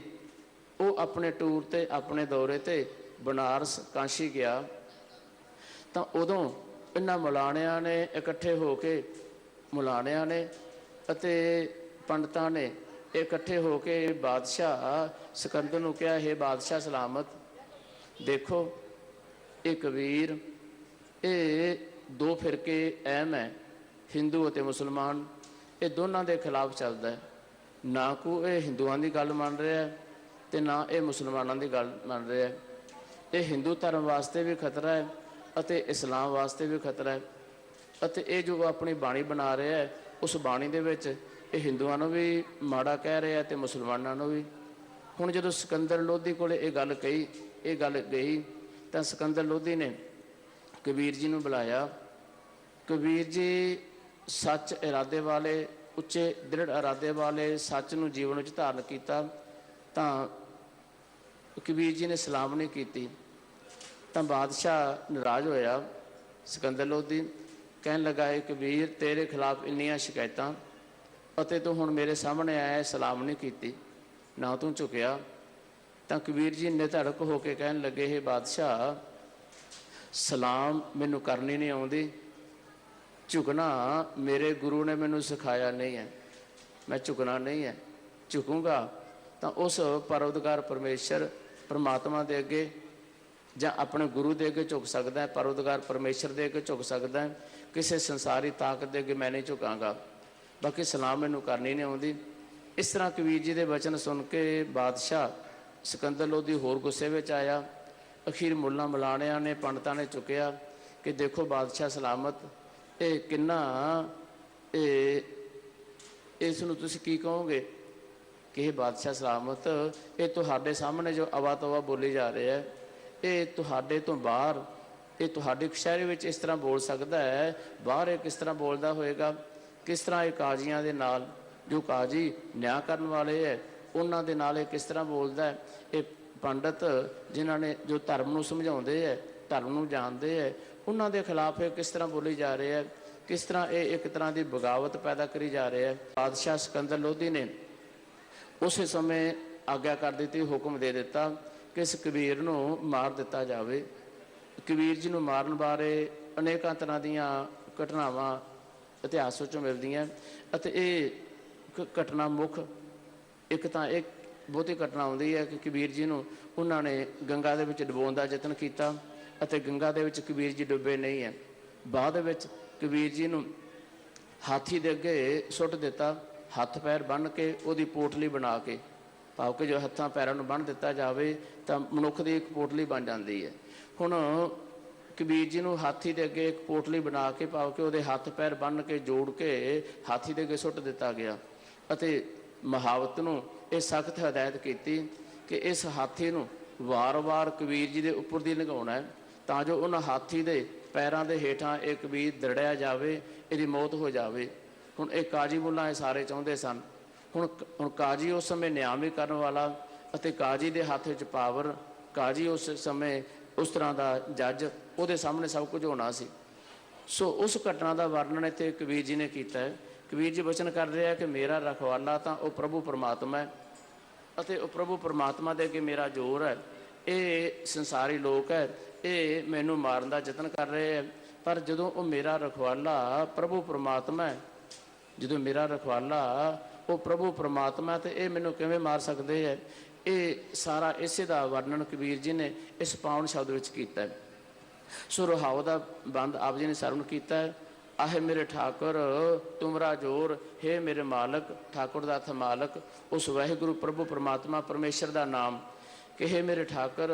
ਉਹ ਆਪਣੇ ਟੂਰ 'ਤੇ, ਆਪਣੇ ਦੌਰੇ 'ਤੇ ਬਨਾਰਸ ਕਾਂਸ਼ੀ ਗਿਆ, ਤਾਂ ਉਦੋਂ ਇਹਨਾਂ ਮੁਲਾਣਿਆਂ ਨੇ ਇਕੱਠੇ ਹੋ ਕੇ, ਮੁਲਾਣਿਆਂ ਨੇ ਅਤੇ ਪੰਡਤਾਂ ਨੇ ਇਕੱਠੇ ਹੋ ਕੇ ਬਾਦਸ਼ਾਹ ਸਿਕੰਦਰ ਨੂੰ ਕਿਹਾ, ਹੈ ਬਾਦਸ਼ਾਹ ਸਲਾਮਤ, ਦੇਖੋ ਇਹ ਕਬੀਰ, ਇਹ ਦੋ ਫਿਰਕੇ ਅਹਿਮ ਹੈ, ਹਿੰਦੂ ਅਤੇ ਮੁਸਲਮਾਨ, ਇਹ ਦੋਨਾਂ ਦੇ ਖਿਲਾਫ ਚੱਲਦਾ ਹੈ। ਨਾ ਕੋਈ ਇਹ ਹਿੰਦੂਆਂ ਦੀ ਗੱਲ ਮੰਨ ਰਿਹਾ ਅਤੇ ਨਾ ਇਹ ਮੁਸਲਮਾਨਾਂ ਦੀ ਗੱਲ ਮੰਨ ਰਿਹਾ। ਇਹ ਹਿੰਦੂ ਧਰਮ ਵਾਸਤੇ ਵੀ ਖਤਰਾ ਹੈ ਅਤੇ ਇਸਲਾਮ ਵਾਸਤੇ ਵੀ ਖਤਰਾ ਹੈ। ਅਤੇ ਇਹ ਜੋ ਆਪਣੀ ਬਾਣੀ ਬਣਾ ਰਿਹਾ ਹੈ, ਉਸ ਬਾਣੀ ਦੇ ਵਿੱਚ ਇਹ ਹਿੰਦੂਆਂ ਨੂੰ ਵੀ ਮਾੜਾ ਕਹਿ ਰਿਹਾ ਅਤੇ ਮੁਸਲਮਾਨਾਂ ਨੂੰ ਵੀ। ਹੁਣ ਜਦੋਂ ਸਿਕੰਦਰ ਲੋਧੀ ਕੋਲ ਇਹ ਗੱਲ ਕਹੀ, ਇਹ ਗੱਲ ਗਈ, ਤਾਂ ਸਿਕੰਦਰ ਲੋਧੀ ਨੇ ਕਬੀਰ ਜੀ ਨੂੰ ਬੁਲਾਇਆ। ਕਬੀਰ ਜੀ ਸੱਚ ਇਰਾਦੇ ਵਾਲੇ, ਉੱਚੇ ਦ੍ਰਿੜ ਇਰਾਦੇ ਵਾਲੇ, ਸੱਚ ਨੂੰ ਜੀਵਨ ਵਿੱਚ ਧਾਰਨ ਕੀਤਾ। ਤਾਂ ਕਬੀਰ ਜੀ ਨੇ ਸਲਾਮ ਨਹੀਂ ਕੀਤੀ, ਤਾਂ ਬਾਦਸ਼ਾਹ ਨਾਰਾਜ਼ ਹੋਇਆ। ਸਿਕੰਦਰ ਲੋਧੀ ਕਹਿਣ ਲੱਗਾ, ਹੈ ਕਬੀਰ, ਤੇਰੇ ਖਿਲਾਫ ਇੰਨੀਆਂ ਸ਼ਿਕਾਇਤਾਂ ਅਤੇ ਤੂੰ ਹੁਣ ਮੇਰੇ ਸਾਹਮਣੇ ਆਇਆ, ਸਲਾਮ ਨਹੀਂ ਕੀਤੀ, ਨਾ ਤੂੰ ਝੁਕਿਆ। ਤਾਂ ਕਬੀਰ ਜੀ ਨਿਧੜਕ ਹੋ ਕੇ ਕਹਿਣ ਲੱਗੇ, ਹੈ ਬਾਦਸ਼ਾਹ, ਸਲਾਮ ਮੈਨੂੰ ਕਰਨੀ ਨਹੀਂ ਆਉਂਦੀ, ਝੁਕਣਾ ਮੇਰੇ ਗੁਰੂ ਨੇ ਮੈਨੂੰ ਸਿਖਾਇਆ ਨਹੀਂ ਹੈ, ਮੈਂ ਝੁਕਣਾ ਨਹੀਂ ਹੈ। ਝੁਕੂੰਗਾ ਤਾਂ ਉਸ ਪਰਉਦਗਾਰ ਪਰਮੇਸ਼ਰ ਪਰਮਾਤਮਾ ਦੇ ਅੱਗੇ ਜਾਂ ਆਪਣੇ ਗੁਰੂ ਦੇ ਅੱਗੇ ਝੁਕ ਸਕਦਾ ਹੈ, ਪਰਉਦਗਾਰ ਪਰਮੇਸ਼ਰ ਦੇ ਅੱਗੇ ਝੁਕ ਸਕਦਾ ਹੈ, ਕਿਸੇ ਸੰਸਾਰੀ ਤਾਕਤ ਦੇ ਅੱਗੇ ਮੈਂ ਨਹੀਂ ਝੁਕਾਂਗਾ, ਬਾਕੀ ਸਲਾਮ ਮੈਨੂੰ ਕਰਨੀ ਨਹੀਂ ਆਉਂਦੀ। ਇਸ ਤਰ੍ਹਾਂ ਕਬੀਰ ਜੀ ਦੇ ਬਚਨ ਸੁਣ ਕੇ ਬਾਦਸ਼ਾਹ ਸਿਕੰਦਰ ਲੋਧੀ ਹੋਰ ਗੁੱਸੇ ਵਿੱਚ ਆਇਆ। ਅਖੀਰ ਮੁੱਲਾਂ ਮਲਾਣਿਆਂ ਨੇ, ਪੰਡਤਾਂ ਨੇ ਚੁੱਕਿਆ ਕਿ ਦੇਖੋ ਬਾਦਸ਼ਾਹ ਸਲਾਮਤ, ਇਹ ਕਿੰਨਾ ਇਸ ਨੂੰ ਤੁਸੀਂ ਕੀ ਕਹੋਗੇ ਕਿ ਇਹ ਬਾਦਸ਼ਾਹ ਸਲਾਮਤ, ਇਹ ਤੁਹਾਡੇ ਸਾਹਮਣੇ ਜੋ ਅਵਾ ਤਵਾ ਬੋਲੀ ਜਾ ਰਿਹਾ ਹੈ, ਇਹ ਤੁਹਾਡੇ ਤੋਂ ਬਾਹਰ, ਇਹ ਤੁਹਾਡੇ ਕਚਹਿਰੀ ਵਿੱਚ ਇਸ ਤਰ੍ਹਾਂ ਬੋਲ ਸਕਦਾ ਹੈ, ਬਾਹਰ ਇਹ ਕਿਸ ਤਰ੍ਹਾਂ ਬੋਲਦਾ ਹੋਏਗਾ। ਕਿਸ ਤਰ੍ਹਾਂ ਇਹ ਕਾਜ਼ੀਆਂ ਦੇ ਨਾਲ, ਜੋ ਕਾਜ਼ੀ ਨਿਆਂ ਕਰਨ ਵਾਲੇ ਹੈ, ਉਹਨਾਂ ਦੇ ਨਾਲ ਇਹ ਕਿਸ ਤਰ੍ਹਾਂ ਬੋਲਦਾ ਹੈ। ਇਹ ਪੰਡਤ ਜਿਨ੍ਹਾਂ ਨੇ, ਜੋ ਧਰਮ ਨੂੰ ਸਮਝਾਉਂਦੇ ਹੈ, ਧਰਮ ਨੂੰ ਜਾਣਦੇ ਹੈ, ਉਹਨਾਂ ਦੇ ਖਿਲਾਫ ਇਹ ਕਿਸ ਤਰ੍ਹਾਂ ਬੋਲੀ ਜਾ ਰਿਹਾ ਹੈ। ਕਿਸ ਤਰ੍ਹਾਂ ਇਹ ਇੱਕ ਤਰ੍ਹਾਂ ਦੀ ਬਗਾਵਤ ਪੈਦਾ ਕਰੀ ਜਾ ਰਿਹਾ ਹੈ। ਬਾਦਸ਼ਾਹ ਸਿਕੰਦਰ ਲੋਧੀ ਨੇ ਉਸੇ ਸਮੇਂ ਆਗਿਆ ਕਰ ਦਿੱਤੀ, ਹੁਕਮ ਦੇ ਦਿੱਤਾ ਕਿ ਇਸ ਕਬੀਰ ਨੂੰ ਮਾਰ ਦਿੱਤਾ ਜਾਵੇ। ਕਬੀਰ ਜੀ ਨੂੰ ਮਾਰਨ ਬਾਰੇ ਅਨੇਕਾਂ ਤਰ੍ਹਾਂ ਦੀਆਂ ਘਟਨਾਵਾਂ ਇਤਿਹਾਸ ਵਿੱਚੋਂ ਮਿਲਦੀਆਂ, ਅਤੇ ਇਹ ਘਟਨਾ ਮੁੱਖ ਇੱਕ ਤਾਂ ਇਹ ਬਹੁਤੀ ਘਟਨਾ ਆਉਂਦੀ ਹੈ ਕਿ ਕਬੀਰ ਜੀ ਨੂੰ ਉਹਨਾਂ ਨੇ ਗੰਗਾ ਦੇ ਵਿੱਚ ਡੁਬੋਣ ਦਾ ਯਤਨ ਕੀਤਾ ਅਤੇ ਗੰਗਾ ਦੇ ਵਿੱਚ ਕਬੀਰ ਜੀ ਡੁੱਬੇ ਨਹੀਂ ਹੈ। ਬਾਅਦ ਵਿੱਚ ਕਬੀਰ ਜੀ ਨੂੰ ਹਾਥੀ ਦੇ ਅੱਗੇ ਸੁੱਟ ਦਿੱਤਾ, ਹੱਥ ਪੈਰ ਬੰਨ੍ਹ ਕੇ ਉਹਦੀ ਪੋਟਲੀ ਬਣਾ ਕੇ, ਭਾਵ ਕਿ ਜੋ ਹੱਥਾਂ ਪੈਰਾਂ ਨੂੰ ਬੰਨ੍ਹ ਦਿੱਤਾ ਜਾਵੇ ਤਾਂ ਮਨੁੱਖ ਦੀ ਇੱਕ ਪੋਟਲੀ ਬਣ ਜਾਂਦੀ ਹੈ। ਹੁਣ ਕਬੀਰ ਜੀ ਨੂੰ ਹਾਥੀ ਦੇ ਅੱਗੇ ਇੱਕ ਪੋਟਲੀ ਬਣਾ ਕੇ, ਭਾਵ ਕਿ ਉਹਦੇ ਹੱਥ ਪੈਰ ਬੰਨ੍ਹ ਕੇ ਜੋੜ ਕੇ ਹਾਥੀ ਦੇ ਅੱਗੇ ਸੁੱਟ ਦਿੱਤਾ ਗਿਆ ਅਤੇ ਮਹਾਵਤ ਨੂੰ ਇਹ ਸਖਤ ਹਦਾਇਤ ਕੀਤੀ ਕਿ ਇਸ ਹਾਥੀ ਨੂੰ ਵਾਰ-ਵਾਰ ਕਬੀਰ ਜੀ ਦੇ ਉੱਪਰ ਦੀ ਲੰਘਾਉਣਾ ਹੈ ਤਾਂ ਜੋ ਉਹਨਾਂ ਹਾਥੀ ਦੇ ਪੈਰਾਂ ਦੇ ਹੇਠਾਂ ਇਹ ਕਬੀਰ ਦਰੜਿਆ ਜਾਵੇ, ਇਹਦੀ ਮੌਤ ਹੋ ਜਾਵੇ। ਹੁਣ ਇਹ ਕਾਜੀ ਮੁੱਲਾ ਇਹ ਸਾਰੇ ਚਾਹੁੰਦੇ ਸਨ। ਹੁਣ ਕਾਜੀ ਉਸ ਸਮੇਂ ਨਿਆਂ ਵੀ ਕਰਨ ਵਾਲਾ ਅਤੇ ਕਾਜੀ ਦੇ ਹੱਥ ਵਿੱਚ ਪਾਵਰ, ਕਾਜੀ ਉਸ ਸਮੇਂ ਉਸ ਤਰ੍ਹਾਂ ਦਾ ਜੱਜ, ਉਹਦੇ ਸਾਹਮਣੇ ਸਭ ਕੁਝ ਹੋਣਾ ਸੀ। ਸੋ ਉਸ ਘਟਨਾ ਦਾ ਵਰਣਨ ਇੱਥੇ ਕਬੀਰ ਜੀ ਨੇ ਕੀਤਾ ਹੈ। ਕਬੀਰ ਜੀ ਬਚਨ ਕਰ ਰਿਹਾ ਕਿ ਮੇਰਾ ਰਖਵਾਲਾ ਤਾਂ ਉਹ ਪ੍ਰਭੂ ਪਰਮਾਤਮਾ ਹੈ ਅਤੇ ਉਹ ਪ੍ਰਭੂ ਪਰਮਾਤਮਾ ਦੇ ਅੱਗੇ ਮੇਰਾ ਜ਼ੋਰ ਹੈ। ਇਹ ਸੰਸਾਰੀ ਲੋਕ ਹੈ, ਇਹ ਮੈਨੂੰ ਮਾਰਨ ਦਾ ਯਤਨ ਕਰ ਰਹੇ ਹੈ, ਪਰ ਜਦੋਂ ਉਹ ਮੇਰਾ ਰਖਵਾਲਾ ਪ੍ਰਭੂ ਪਰਮਾਤਮਾ ਹੈ, ਜਦੋਂ ਮੇਰਾ ਰਖਵਾਲਾ ਉਹ ਪ੍ਰਭੂ ਪਰਮਾਤਮਾ ਤੇ ਇਹ ਮੈਨੂੰ ਕਿਵੇਂ ਮਾਰ ਸਕਦੇ ਹੈ। ਇਹ ਸਾਰਾ ਇਸੇ ਦਾ ਵਰਣਨ ਕਬੀਰ ਜੀ ਨੇ ਇਸ ਪਾਵਨ ਸ਼ਬਦ ਵਿੱਚ ਕੀਤਾ ਹੈ। ਸੋ ਰਹਾਉ ਦਾ ਬੰਦ ਆਪ ਜੀ ਨੇ ਸਰਵਣ ਕੀਤਾ ਹੈ। ਆਹੇ ਮੇਰੇ ਠਾਕੁਰ ਤੁਮਰਾ ਜੋਰ, ਹੇ ਮੇਰੇ ਮਾਲਕ, ਠਾਕੁਰ ਦਾ ਅਰਥ ਮਾਲਕ, ਉਸ ਵਾਹਿਗੁਰੂ ਪ੍ਰਭੂ ਪਰਮਾਤਮਾ ਪਰਮੇਸ਼ਰ ਦਾ ਨਾਮ ਕਿ ਹੇ ਮੇਰੇ ਠਾਕੁਰ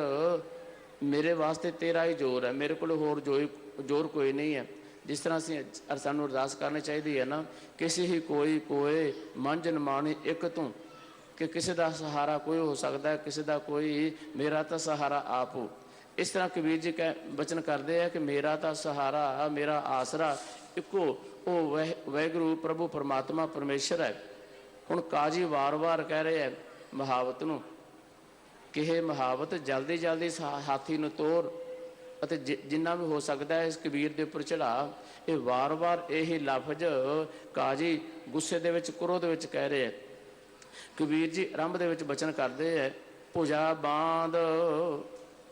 ਮੇਰੇ ਵਾਸਤੇ ਤੇਰਾ ਹੀ ਜ਼ੋਰ ਹੈ, ਮੇਰੇ ਕੋਲ ਹੋਰ ਜ਼ੋਰ ਕੋਈ ਨਹੀਂ ਹੈ। ਜਿਸ ਤਰ੍ਹਾਂ ਅਸੀਂ ਸਾਨੂੰ ਅਰਦਾਸ ਕਰਨੀ ਚਾਹੀਦੀ ਹੈ ਨਾ, ਕਿਸੇ ਹੀ ਕੋਈ ਕੋਏ ਮਨ ਜਨ ਮਾਣੀ ਇੱਕ ਤੂੰ, ਕਿ ਕਿਸੇ ਦਾ ਸਹਾਰਾ ਕੋਈ ਹੋ ਸਕਦਾ, ਕਿਸੇ ਦਾ ਕੋਈ, ਮੇਰਾ ਤਾਂ ਸਹਾਰਾ ਆਪ ਹੋ। ਇਸ ਤਰ੍ਹਾਂ ਕਬੀਰ ਜੀ ਬਚਨ ਕਰਦੇ ਆ ਕਿ ਮੇਰਾ ਤਾਂ ਸਹਾਰਾ, ਮੇਰਾ ਆਸਰਾ ਇੱਕੋ ਉਹ ਵਾਹਿਗੁਰੂ ਪ੍ਰਭੂ ਪਰਮਾਤਮਾ ਪਰਮੇਸ਼ਰ ਹੈ। ਹੁਣ ਕਾਜੀ ਵਾਰ-ਵਾਰ ਕਹਿ ਰਹੇ ਹੈ ਮਹਾਵਤ ਨੂੰ ਕਿ ਇਹ ਮਹਾਵਤ ਜਲਦੀ ਜਲਦੀ ਹਾਥੀ ਨੂੰ ਤੋੜ ਅਤੇ ਜਿੰਨਾ ਵੀ ਹੋ ਸਕਦਾ ਹੈ ਇਸ ਕਬੀਰ ਦੇ ਉੱਪਰ ਚੜਾ। ਇਹ ਵਾਰ-ਵਾਰ ਇਹ ਲਫ਼ਜ਼ ਕਾਜੀ ਗੁੱਸੇ ਦੇ ਵਿੱਚ, ਕ੍ਰੋਧ ਵਿੱਚ ਕਹਿ ਰਹੇ ਹੈ। ਕਬੀਰ ਜੀ ਆਰੰਭ ਦੇ ਵਿੱਚ ਬਚਨ ਕਰਦੇ ਹੈ, ਭੁਜਾ ਬਾਂਧ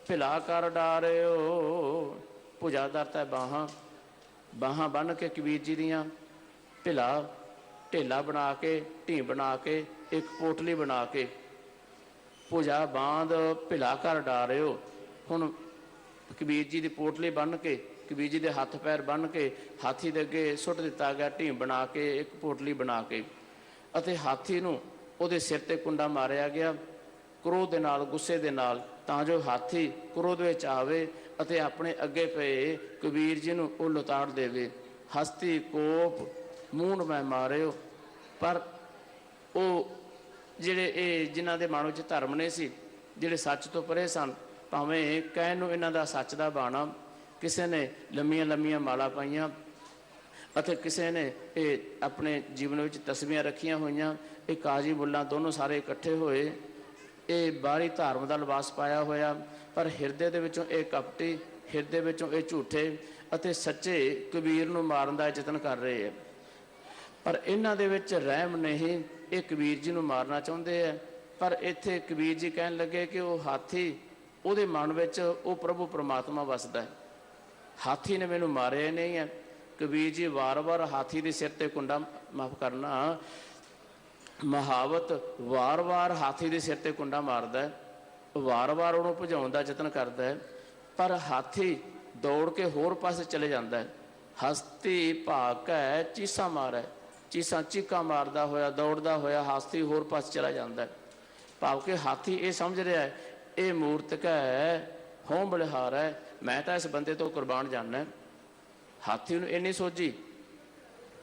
ਭਿਲਾ ਕਰ ਡਾਰਿਓ। ਭੁਜਾ ਦਾ ਅਰਥ ਹੈ ਬਾਹਾਂ, ਬਾਹਾਂ ਬੰਨ੍ਹ ਕੇ ਕਬੀਰ ਜੀ ਦੀਆਂ ਭਿਲਾ, ਢੇਲਾ ਬਣਾ ਕੇ, ਢੀਂ ਬਣਾ ਕੇ, ਇੱਕ ਪੋਟਲੀ ਬਣਾ ਕੇ, ਭੁਜਾ ਬਾਂਧ ਭਿਲਾ ਕਰ ਡਾਰਿਓ। ਹੁਣ ਕਬੀਰ ਜੀ ਦੀ ਪੋਟਲੀ ਬੰਨ੍ਹ ਕੇ, ਕਬੀਰ ਜੀ ਦੇ ਹੱਥ ਪੈਰ ਬੰਨ੍ਹ ਕੇ ਹਾਥੀ ਦੇ ਅੱਗੇ ਸੁੱਟ ਦਿੱਤਾ ਗਿਆ, ਢੀਂ ਬਣਾ ਕੇ, ਇੱਕ ਪੋਟਲੀ ਬਣਾ ਕੇ, ਅਤੇ ਹਾਥੀ ਨੂੰ ਉਹਦੇ ਸਿਰ 'ਤੇ ਕੁੰਡਾ ਮਾਰਿਆ ਗਿਆ ਕ੍ਰੋਧ ਦੇ ਨਾਲ, ਗੁੱਸੇ ਦੇ ਨਾਲ, ਤਾਂ ਜੋ ਹਾਥੀ ਕ੍ਰੋਧ ਵਿੱਚ ਆਵੇ ਅਤੇ ਆਪਣੇ ਅੱਗੇ ਪਏ ਕਬੀਰ ਜੀ ਨੂੰ ਉਹ ਲੁਤਾੜ ਦੇਵੇ। ਹਸਤੀ ਕੋਪ ਮੂੰਹ ਮੈਂ ਮਾਰਿਓ। ਪਰ ਉਹ ਜਿਹੜੇ ਇਹ ਜਿਨ੍ਹਾਂ ਦੇ ਮਨ ਵਿੱਚ ਧਰਮ ਨਹੀਂ ਸੀ, ਜਿਹੜੇ ਸੱਚ ਤੋਂ ਪਰੇ ਸਨ, ਭਾਵੇਂ ਕਹਿਣ ਨੂੰ ਇਹਨਾਂ ਦਾ ਸੱਚ ਦਾ ਬਾਣਾ, ਕਿਸੇ ਨੇ ਲੰਮੀਆਂ ਲੰਮੀਆਂ ਮਾਲਾ ਪਾਈਆਂ ਅਤੇ ਕਿਸੇ ਨੇ ਇਹ ਆਪਣੇ ਜੀਵਨ ਵਿੱਚ ਤਸਵੀਰਾਂ ਰੱਖੀਆਂ ਹੋਈਆਂ। ਇਹ ਕਾਜੀ ਮੁੱਲਾ ਦੋਨੋਂ ਸਾਰੇ ਇਕੱਠੇ ਹੋਏ, ਇਹ ਬਾਹਰੀ ਧਾਰਮ ਦਾ ਲਿਬਾਸ ਪਾਇਆ ਹੋਇਆ, ਪਰ ਹਿਰਦੇ ਦੇ ਵਿੱਚੋਂ ਇਹ ਕਪਟੀ, ਹਿਰਦੇ ਵਿੱਚੋਂ ਇਹ ਝੂਠੇ ਅਤੇ ਸੱਚੇ ਕਬੀਰ ਨੂੰ ਮਾਰਨ ਦਾ ਯਤਨ ਕਰ ਰਹੇ ਹੈ। ਪਰ ਇਹਨਾਂ ਦੇ ਵਿੱਚ ਰਹਿਮ ਨਹੀਂ, ਇਹ ਕਬੀਰ ਜੀ ਨੂੰ ਮਾਰਨਾ ਚਾਹੁੰਦੇ ਹੈ। ਪਰ ਇੱਥੇ ਕਬੀਰ ਜੀ ਕਹਿਣ ਲੱਗੇ ਕਿ ਉਹ ਹਾਥੀ, ਉਹਦੇ ਮਨ ਵਿੱਚ ਉਹ ਪ੍ਰਭੂ ਪਰਮਾਤਮਾ ਵਸਦਾ ਹੈ, ਹਾਥੀ ਨੇ ਮੈਨੂੰ ਮਾਰਿਆ ਨਹੀਂ ਹੈ। ਕਬੀਰ ਜੀ ਵਾਰ-ਵਾਰ ਹਾਥੀ ਦੇ ਸਿਰ 'ਤੇ ਕੁੰਡਾ, ਮਾਫ ਕਰਨਾ, ਮਹਾਵਤ ਵਾਰ-ਵਾਰ ਹਾਥੀ ਦੇ ਸਿਰ 'ਤੇ ਕੁੰਡਾ ਮਾਰਦਾ ਹੈ, ਵਾਰ-ਵਾਰ ਉਹਨੂੰ ਭਜਾਉਣ ਦਾ ਯਤਨ ਕਰਦਾ ਹੈ, ਪਰ ਹਾਥੀ ਦੌੜ ਕੇ ਹੋਰ ਪਾਸੇ ਚਲੇ ਜਾਂਦਾ ਹੈ। ਹਸਤੀ ਭਾਕੈ ਚੀਸਾ ਮਾਰੈ, ਚੀਕਾਂ ਮਾਰਦਾ ਹੋਇਆ, ਦੌੜਦਾ ਹੋਇਆ ਹਾਥੀ ਹੋਰ ਪਾਸੇ ਚਲਾ ਜਾਂਦਾ ਹੈ। ਭਾਵ ਕਿ ਹਾਥੀ ਇਹ ਸਮਝ ਰਿਹਾ ਹੈ ਇਹ ਮੂਰਤਕ ਹੈ, ਹੋਂ ਬਲਿਹਾਰ ਹੈ, ਮੈਂ ਤਾਂ ਇਸ ਬੰਦੇ ਤੋਂ ਕੁਰਬਾਨ ਜਾਣਾ। ਹਾਥੀ ਨੂੰ ਇੰਨੀ ਸੋਝੀ,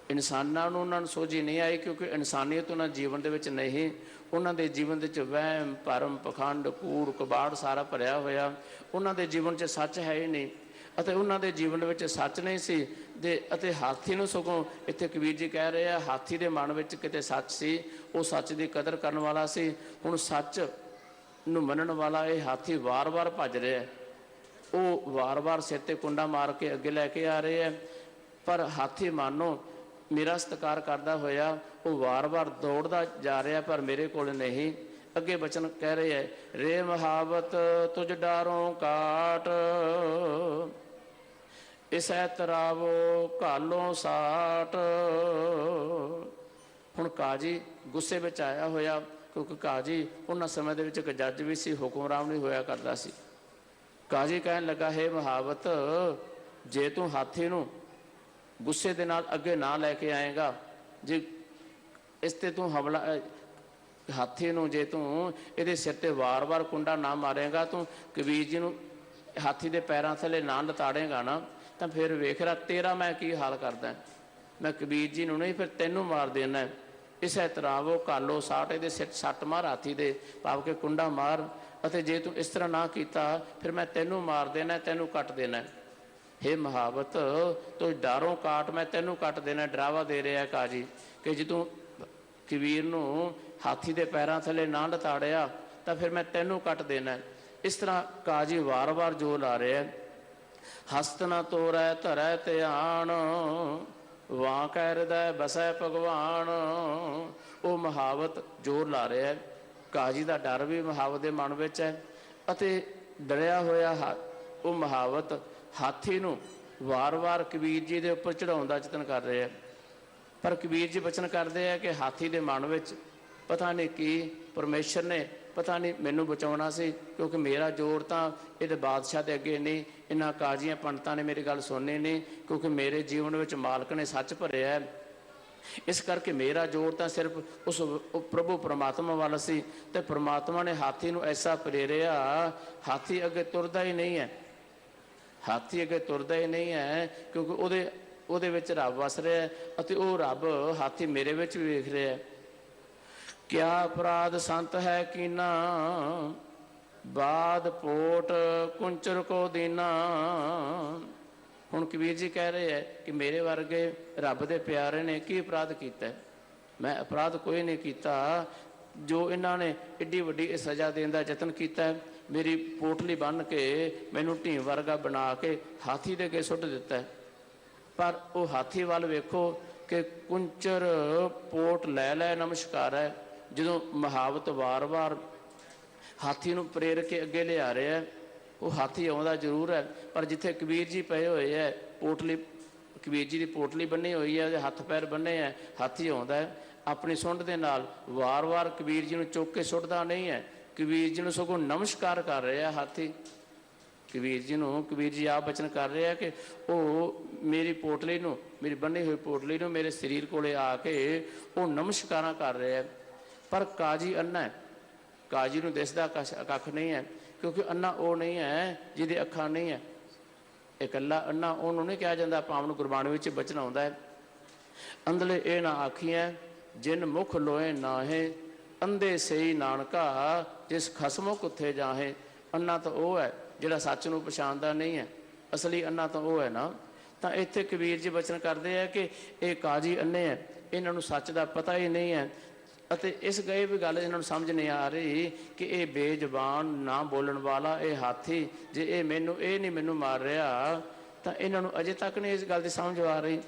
ਇਨਸਾਨਾਂ ਨੂੰ ਉਹਨਾਂ ਨੂੰ ਸੋਝੀ ਨਹੀਂ ਆਈ, ਕਿਉਂਕਿ ਇਨਸਾਨੀਅਤ ਉਹਨਾਂ ਜੀਵਨ ਦੇ ਵਿੱਚ ਨਹੀਂ। ਉਹਨਾਂ ਦੇ ਜੀਵਨ ਦੇ ਵਿੱਚ ਵਹਿਮ ਭਰਮ ਪਖੰਡ ਕੂੜ ਕਬਾੜ ਸਾਰਾ ਭਰਿਆ ਹੋਇਆ। ਉਹਨਾਂ ਦੇ ਜੀਵਨ 'ਚ ਸੱਚ ਹੈ ਹੀ ਨਹੀਂ ਅਤੇ ਉਹਨਾਂ ਦੇ ਜੀਵਨ ਵਿੱਚ ਸੱਚ ਨਹੀਂ ਸੀ ਅਤੇ ਹਾਥੀ ਨੂੰ ਸਗੋਂ ਇੱਥੇ ਕਬੀਰ ਜੀ ਕਹਿ ਰਹੇ ਆ, ਹਾਥੀ ਦੇ ਮਨ ਵਿੱਚ ਕਿਤੇ ਸੱਚ ਸੀ, ਉਹ ਸੱਚ ਦੀ ਕਦਰ ਕਰਨ ਵਾਲਾ ਸੀ। ਹੁਣ ਸੱਚ ਨੂੰ ਮੰਨਣ ਵਾਲਾ ਇਹ ਹਾਥੀ ਵਾਰ-ਵਾਰ ਭੱਜ ਰਿਹਾ, ਉਹ ਵਾਰ-ਵਾਰ ਸਿਰ 'ਤੇ ਕੁੰਡਾ ਮਾਰ ਕੇ ਅੱਗੇ ਲੈ ਕੇ ਆ ਰਹੇ ਹੈ। ਪਰ ਹਾਥੀ ਮਾਨੋ ਮੇਰਾ ਸਤਿਕਾਰ ਕਰਦਾ ਹੋਇਆ ਉਹ ਵਾਰ-ਵਾਰ ਦੌੜਦਾ ਜਾ ਰਿਹਾ, ਪਰ ਮੇਰੇ ਕੋਲ ਨਹੀਂ। ਅੱਗੇ ਬਚਨ ਕਹਿ ਰਹੇ ਹੈ, ਰੇ ਮਹਾਵਤ ਤੁਝ ਡਾਰੋਂ ਕਾਟ, ਇਸੈ ਤਰਾਵੋ ਘਾਲੋਂ ਸਾਟ। ਹੁਣ ਕਾਜੀ ਗੁੱਸੇ ਵਿੱਚ ਆਇਆ ਹੋਇਆ, ਕਿਉਂਕਿ ਕਾਜੀ ਉਹਨਾਂ ਸਮੇਂ ਦੇ ਵਿੱਚ ਇੱਕ ਜੱਜ ਵੀ ਸੀ, ਹੁਕਮਰਾਨ ਵੀ ਹੋਇਆ ਕਰਦਾ ਸੀ। ਕਾਜੀ ਕਹਿਣ ਲੱਗਾ, ਹੈ ਮੁਹਾਵਤ, ਜੇ ਤੂੰ ਹਾਥੀ ਨੂੰ ਗੁੱਸੇ ਦੇ ਨਾਲ ਅੱਗੇ ਨਾ ਲੈ ਕੇ ਆਏਗਾ, ਜੇ ਇਸ ਤੇ ਤੂੰ ਹਮਲਾ ਹਾਥੀ ਨੂੰ ਜੇ ਤੂੰ ਇਹਦੇ ਸਿਰ ਤੇ ਵਾਰ-ਵਾਰ ਕੁੰਡਾ ਨਾ ਮਾਰੇਗਾ, ਤੂੰ ਕਬੀਰ ਜੀ ਨੂੰ ਹਾਥੀ ਦੇ ਪੈਰਾਂ ਥੱਲੇ ਨਾ ਲਤਾੜੇਗਾ ਨਾ, ਤਾਂ ਫਿਰ ਵੇਖ ਰਾ ਤੇਰਾ ਮੈਂ ਕੀ ਹਾਲ ਕਰਦਾ। ਮੈਂ ਕਬੀਰ ਜੀ ਨੂੰ ਨਹੀਂ, ਫਿਰ ਤੈਨੂੰ ਮਾਰ ਦੇਣਾ। ਇਸੇ ਤਰ੍ਹਾਂ ਉਹ ਕਾਲੋ ਸਾਟ ਇਹਦੇ ਸਿਰ ਸੱਟ ਮਾਰ ਹਾਥੀ ਦੇ, ਭਾਵ ਕੇ ਕੁੰਡਾ ਮਾਰ, ਅਤੇ ਜੇ ਤੂੰ ਇਸ ਤਰ੍ਹਾਂ ਨਾ ਕੀਤਾ ਫਿਰ ਮੈਂ ਤੈਨੂੰ ਮਾਰ ਦੇਣਾ, ਤੈਨੂੰ ਕੱਟ ਦੇਣਾ। हे ਮੁਹਾਵਤ, ਤੂੰ ਡਾਰੋਂ ਕਾਟ, ਮੈਂ ਤੈਨੂੰ ਕੱਟ ਦੇਣਾ। ਡਰਾਵਾ ਦੇ ਰਿਹਾ ਕਾਜੀ ਕਿ ਜੇ ਤੂੰ ਕਬੀਰ ਨੂੰ ਹਾਥੀ ਦੇ ਪੈਰਾਂ ਥੱਲੇ ਨਾ ਲਤਾੜਿਆ ਤਾਂ ਫਿਰ ਮੈਂ ਤੈਨੂੰ ਕੱਟ ਦੇਣਾ। ਇਸ ਤਰ੍ਹਾਂ ਕਾਜੀ ਵਾਰ-ਵਾਰ ਜੋ ਲਾ ਰਿਹਾ, ਹਸਤ ਨਾ ਤੋਰੈ ਧਰੈ ਧਿਆਨ, ਵਾਂ ਕਹਿ ਹਿਰਦੈ ਬਸੈ ਭਗਵਾਨ। ਉਹ ਮੁਹਾਵਤ ਜ਼ੋਰ ਲਾ ਰਿਹਾ। ਕਾਜੀ ਦਾ ਡਰ ਵੀ ਮੁਹਾਵਤ ਦੇ ਮਨ ਵਿੱਚ ਹੈ, ਅਤੇ ਡਰਿਆ ਹੋਇਆ ਉਹ ਮੁਹਾਵਤ ਹਾਥੀ ਨੂੰ ਵਾਰ-ਵਾਰ ਕਬੀਰ ਜੀ ਦੇ ਉੱਪਰ ਚੜ੍ਹਾਉਣ ਦਾ ਯਤਨ ਕਰ ਰਿਹਾ। ਪਰ ਕਬੀਰ ਜੀ ਬਚਨ ਕਰਦੇ ਆ ਕਿ ਹਾਥੀ ਦੇ ਮਨ ਵਿੱਚ ਪਤਾ ਨਹੀਂ ਕੀ ਪਰਮੇਸ਼ਰ ਨੇ ਪਤਾ ਨਹੀਂ ਮੈਨੂੰ ਬਚਾਉਣਾ ਸੀ, ਕਿਉਂਕਿ ਮੇਰਾ ਜ਼ੋਰ ਤਾਂ ਇਹਦੇ ਬਾਦਸ਼ਾਹ ਦੇ ਅੱਗੇ ਨਹੀਂ, ਇਹਨਾਂ ਕਾਜ਼ੀਆਂ ਪੰਡਤਾਂ ਨੇ ਮੇਰੀ ਗੱਲ ਸੁਣਨੀ ਨਹੀਂ, ਕਿਉਂਕਿ ਮੇਰੇ ਜੀਵਨ ਵਿੱਚ ਮਾਲਕ ਨੇ ਸੱਚ ਭਰਿਆ ਹੈ। ਇਸ ਕਰਕੇ ਮੇਰਾ ਜ਼ੋਰ ਤਾਂ ਸਿਰਫ ਉਸ ਪ੍ਰਭੂ ਪਰਮਾਤਮਾ ਵੱਲ ਸੀ, ਅਤੇ ਪਰਮਾਤਮਾ ਨੇ ਹਾਥੀ ਨੂੰ ਐਸਾ ਪ੍ਰੇਰਿਆ, ਹਾਥੀ ਅੱਗੇ ਤੁਰਦਾ ਹੀ ਨਹੀਂ ਹੈ। ਹਾਥੀ ਅੱਗੇ ਤੁਰਦਾ ਹੀ ਨਹੀਂ ਹੈ, ਕਿਉਂਕਿ ਉਹਦੇ ਵਿੱਚ ਰੱਬ ਵਸ ਰਿਹਾ, ਅਤੇ ਉਹ ਰੱਬ ਹਾਥੀ ਮੇਰੇ ਵਿੱਚ ਵੀ ਵੇਖ ਰਿਹਾ। ਕਿਆ ਅਪਰਾਧ ਸੰਤ ਹੈ ਕੀਨਾ, ਬਾਦ ਪੋਟ ਕੁੰਚਰ ਕੋ ਦੀਨਾ। ਹੁਣ ਕਬੀਰ ਜੀ ਕਹਿ ਰਹੇ ਹੈ ਕਿ ਮੇਰੇ ਵਰਗੇ ਰੱਬ ਦੇ ਪਿਆਰੇ ਨੇ ਕੀ ਅਪਰਾਧ ਕੀਤਾ। ਮੈਂ ਅਪਰਾਧ ਕੋਈ ਨਹੀਂ ਕੀਤਾ, ਜੋ ਇਹਨਾਂ ਨੇ ਐਡੀ ਵੱਡੀ ਸਜ਼ਾ ਦੇਣ ਦਾ ਯਤਨ ਕੀਤਾ, ਮੇਰੀ ਪੋਟਲੀ ਬੰਨ੍ਹ ਕੇ ਮੈਨੂੰ ਢੀਂਵ ਵਰਗਾ ਬਣਾ ਕੇ ਹਾਥੀ ਦੇ ਅੱਗੇ ਸੁੱਟ ਦਿੱਤਾ। ਪਰ ਉਹ ਹਾਥੀ ਵੱਲ ਵੇਖੋ ਕਿ ਕੁੰਚਰ ਪੋਟ ਲੈ ਲੈ ਨਮਸਕਾਰ ਹੈ। ਜਦੋਂ ਮੁਹਾਵਤ ਵਾਰ-ਵਾਰ ਹਾਥੀ ਨੂੰ ਪ੍ਰੇਰ ਕੇ ਅੱਗੇ ਲਿਆ ਰਿਹਾ, ਉਹ ਹਾਥੀ ਆਉਂਦਾ ਜ਼ਰੂਰ ਹੈ, ਪਰ ਜਿੱਥੇ ਕਬੀਰ ਜੀ ਪਏ ਹੋਏ ਹੈ, ਪੋਟਲੀ ਕਬੀਰ ਜੀ ਦੀ ਪੋਟਲੀ ਬੰਨੀ ਹੋਈ ਹੈ, ਉਹਦੇ ਹੱਥ ਪੈਰ ਬੰਨੇ ਹੈ, ਹਾਥੀ ਆਉਂਦਾ ਹੈ ਆਪਣੀ ਸੁੰਡ ਦੇ ਨਾਲ। ਵਾਰ-ਵਾਰ ਕਬੀਰ ਜੀ ਨੂੰ ਚੁੱਕ ਕੇ ਸੁੱਟਦਾ ਨਹੀਂ ਹੈ, ਕਬੀਰ ਜੀ ਨੂੰ ਸਗੋਂ ਨਮਸਕਾਰ ਕਰ ਰਿਹਾ ਹਾਥੀ। ਕਬੀਰ ਜੀ ਨੂੰ ਕਬੀਰ ਜੀ ਆਪ ਬਚਨ ਕਰ ਰਿਹਾ ਕਿ ਉਹ ਮੇਰੀ ਪੋਟਲੀ ਨੂੰ, ਮੇਰੀ ਬੰਨੀ ਹੋਈ ਪੋਟਲੀ ਨੂੰ ਮੇਰੇ ਸਰੀਰ ਕੋਲੇ ਆ ਕੇ ਉਹ ਨਮਸਕਾਰਾਂ ਕਰ ਰਿਹਾ। ਪਰ ਕਾਜੀ ਅੰਨਾ ਹੈ, ਕਾਜੀ ਨੂੰ ਦਿਸਦਾ ਕੱਖ ਨਹੀਂ ਹੈ, ਕਿਉਂਕਿ ਅੰਨਾ ਉਹ ਨਹੀਂ ਹੈ ਜਿਹਦੇ ਅੱਖਾਂ ਨਹੀਂ ਹੈ। ਇਕੱਲਾ ਅੰਨਾ ਉਹਨੂੰ ਨਹੀਂ ਕਿਹਾ ਜਾਂਦਾ, ਭਾਵ ਨੂੰ ਗੁਰਬਾਣੀ ਵਿੱਚ ਬਚਨ ਆਉਂਦਾ ਹੈ, ਅੰਧਲੇ ਇਹ ਨਾ ਆਖੀਆਂ ਜਿਨ ਮੁਖ ਲੋਏ ਨਾਹੇ, ਅੰਧੇ ਸਈ ਨਾਨਕਾ ਜਿਸ ਖਸਮੋ ਕੁੱਥੇ ਜਾਹੇ। ਅੰਨਾ ਤਾਂ ਉਹ ਹੈ ਜਿਹੜਾ ਸੱਚ ਨੂੰ ਪਛਾਣਦਾ ਨਹੀਂ ਹੈ, ਅਸਲੀ ਅੰਨਾ ਤਾਂ ਉਹ ਹੈ ਨਾ। ਤਾਂ ਇੱਥੇ ਕਬੀਰ ਜੀ ਬਚਨ ਕਰਦੇ ਆ ਕਿ ਇਹ ਕਾਜੀ ਅੰਨੇ ਹੈ, ਇਹਨਾਂ ਨੂੰ ਸੱਚ ਦਾ ਪਤਾ ਹੀ ਨਹੀਂ ਹੈ, ਅਤੇ ਇਸ ਗਏ ਵੀ ਗੱਲ ਇਹਨਾਂ ਨੂੰ ਸਮਝ ਨਹੀਂ ਆ ਰਹੀ ਕਿ ਇਹ ਬੇਜ਼ਬਾਨ ਨਾ ਬੋਲਣ ਵਾਲਾ ਇਹ ਹਾਥੀ, ਜੇ ਇਹ ਨਹੀਂ ਮੈਨੂੰ ਮਾਰ ਰਿਹਾ, ਤਾਂ ਇਹਨਾਂ ਨੂੰ ਅਜੇ ਤੱਕ ਨਹੀਂ ਇਸ ਗੱਲ ਦੀ ਸਮਝ ਆ ਰਹੀ।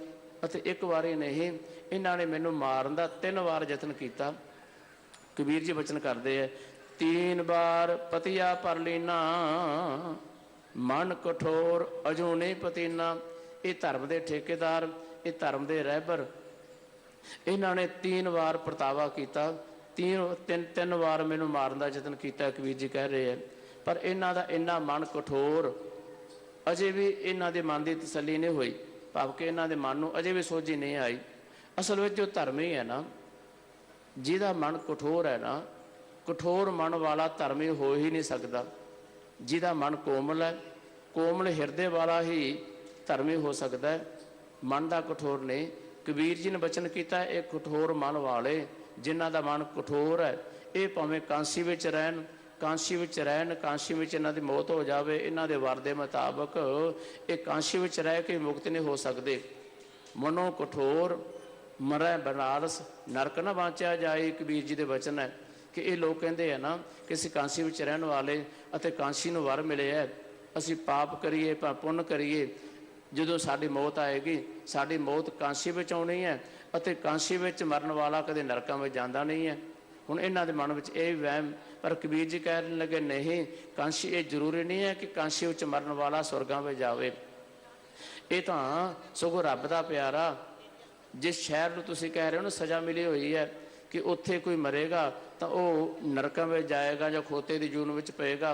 ਅਤੇ ਇੱਕ ਵਾਰੀ ਨਹੀਂ, ਇਹਨਾਂ ਨੇ ਮੈਨੂੰ ਮਾਰਨ ਦਾ 3 ਵਾਰ ਯਤਨ ਕੀਤਾ। ਕਬੀਰ ਜੀ ਬਚਨ ਕਰਦੇ ਹੈ, 3 ਬਾਰ ਪਤੀਆ ਪਰ ਲੀਨਾ, ਮਨ ਕਠੋਰ ਅਜੂ ਨਹੀਂ ਪਤੀਨਾ। ਇਹ ਧਰਮ ਦੇ ਠੇਕੇਦਾਰ, ਇਹ ਧਰਮ ਦੇ ਰਹਿਬਰ, ਇਹਨਾਂ ਨੇ 3 ਵਾਰ ਪਰਤਾਵਾ ਕੀਤਾ, ਤਿੰਨ ਵਾਰ ਮੈਨੂੰ ਮਾਰਨ ਦਾ ਯਤਨ ਕੀਤਾ, ਕਬੀਰ ਜੀ ਕਹਿ ਰਹੇ ਹੈ। ਪਰ ਇਹਨਾਂ ਦਾ ਇੰਨਾ ਮਨ ਕਠੋਰ, ਅਜੇ ਵੀ ਇਹਨਾਂ ਦੇ ਮਨ ਦੀ ਤਸੱਲੀ ਨਹੀਂ ਹੋਈ, ਭਾਵ ਕਿ ਇਹਨਾਂ ਦੇ ਮਨ ਨੂੰ ਅਜੇ ਵੀ ਸੋਝੀ ਨਹੀਂ ਆਈ। ਅਸਲ ਵਿੱਚ ਜੋ ਧਰਮੀ ਹੈ ਨਾ, ਜਿਹਦਾ ਮਨ ਕਠੋਰ ਹੈ ਨਾ, ਕਠੋਰ ਮਨ ਵਾਲਾ ਧਰਮੀ ਹੋ ਹੀ ਨਹੀਂ ਸਕਦਾ। ਜਿਹਦਾ ਮਨ ਕੋਮਲ ਹੈ, ਕੋਮਲ ਹਿਰਦੇ ਵਾਲਾ ਹੀ ਧਰਮੀ ਹੋ ਸਕਦਾ ਹੈ, ਮਨ ਦਾ ਕਠੋਰ ਨਹੀਂ। ਕਬੀਰ ਜੀ ਨੇ ਬਚਨ ਕੀਤਾ, ਇਹ ਕਠੋਰ ਮਨ ਵਾਲੇ ਜਿਨ੍ਹਾਂ ਦਾ ਮਨ ਕਠੋਰ ਹੈ, ਇਹ ਭਾਵੇਂ ਕਾਂਸੀ ਵਿੱਚ ਰਹਿਣ, ਕਾਂਸੀ ਵਿੱਚ ਇਹਨਾਂ ਦੀ ਮੌਤ ਹੋ ਜਾਵੇ, ਇਹਨਾਂ ਦੇ ਵਰ ਦੇ ਮੁਤਾਬਕ ਇਹ ਕਾਂਸੀ ਵਿੱਚ ਰਹਿ ਕੇ ਮੁਕਤ ਨਹੀਂ ਹੋ ਸਕਦੇ। ਮਨੋ ਕਠੋਰ ਮਰੈ ਬਨਾਰਸ, ਨਰਕ ਨਾ ਵਾਂਚਿਆ ਜਾਏ। ਕਬੀਰ ਜੀ ਦੇ ਬਚਨ ਹੈ ਕਿ ਇਹ ਲੋਕ ਕਹਿੰਦੇ ਆ ਨਾ ਕਿ ਅਸੀਂ ਕਾਂਸੀ ਵਿੱਚ ਰਹਿਣ ਵਾਲੇ ਅਤੇ ਕਾਂਸੀ ਨੂੰ ਵਰ ਮਿਲੇ ਹੈ, ਅਸੀਂ ਪਾਪ ਕਰੀਏ ਪੁੰਨ ਕਰੀਏ, ਜਦੋਂ ਸਾਡੀ ਮੌਤ ਆਏਗੀ, ਸਾਡੀ ਮੌਤ ਕਾਂਸੀ ਵਿੱਚ ਆਉਣੀ ਹੈ, ਅਤੇ ਕਾਂਸੀ ਵਿੱਚ ਮਰਨ ਵਾਲਾ ਕਦੇ ਨਰਕਾਂ ਵਿੱਚ ਜਾਂਦਾ ਨਹੀਂ ਹੈ। ਹੁਣ ਇਹਨਾਂ ਦੇ ਮਨ ਵਿੱਚ ਇਹ ਵਹਿਮ, ਪਰ ਕਬੀਰ ਜੀ ਕਹਿਣ ਲੱਗੇ ਨਹੀਂ, ਕਾਂਸੀ ਇਹ ਜ਼ਰੂਰੀ ਨਹੀਂ ਹੈ ਕਿ ਕਾਂਸੀ ਵਿੱਚ ਮਰਨ ਵਾਲਾ ਸੁਰਗਾਂ ਵਿੱਚ ਜਾਵੇ। ਇਹ ਤਾਂ ਸਗੋਂ ਰੱਬ ਦਾ ਪਿਆਰਾ, ਜਿਸ ਸ਼ਹਿਰ ਨੂੰ ਤੁਸੀਂ ਕਹਿ ਰਹੇ ਹੋ ਨਾ ਸਜ਼ਾ ਮਿਲੀ ਹੋਈ ਹੈ ਕਿ ਉੱਥੇ ਕੋਈ ਮਰੇਗਾ ਤਾਂ ਉਹ ਨਰਕਾਂ ਵਿੱਚ ਜਾਏਗਾ ਜਾਂ ਖੋਤੇ ਦੀ ਜੂਨ ਵਿੱਚ ਪਏਗਾ,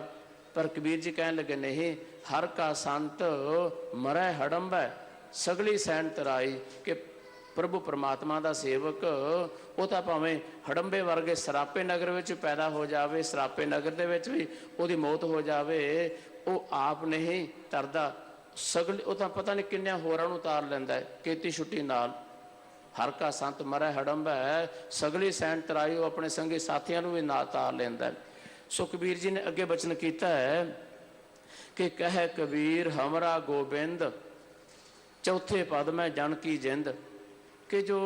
पर कबीर जी कहने लगे नहीं, हर का संत मरै हड़ंबै सगली सैन तराई। कि प्रभु परमात्मा का सेवक वो तो भावें हड़ंबे वर्गे सरापे नगर में पैदा हो जाए, सरापे नगर के भी वो मौत हो जाए, वो आप नहीं तरदा, सगली वो तो पता नहीं किन्ने होरां नूं तार लैंदा है खेती छुट्टी नाल। हर का संत मरै हड़ंब है सगली सैन तराई, वो अपने संगी साथियों भी ना तार लैंदा है। सो कबीर जी ने अगे बचन किया है कि कह कबीर हमरा गोबिंद चौथे पद में जन की जिंद। कि जो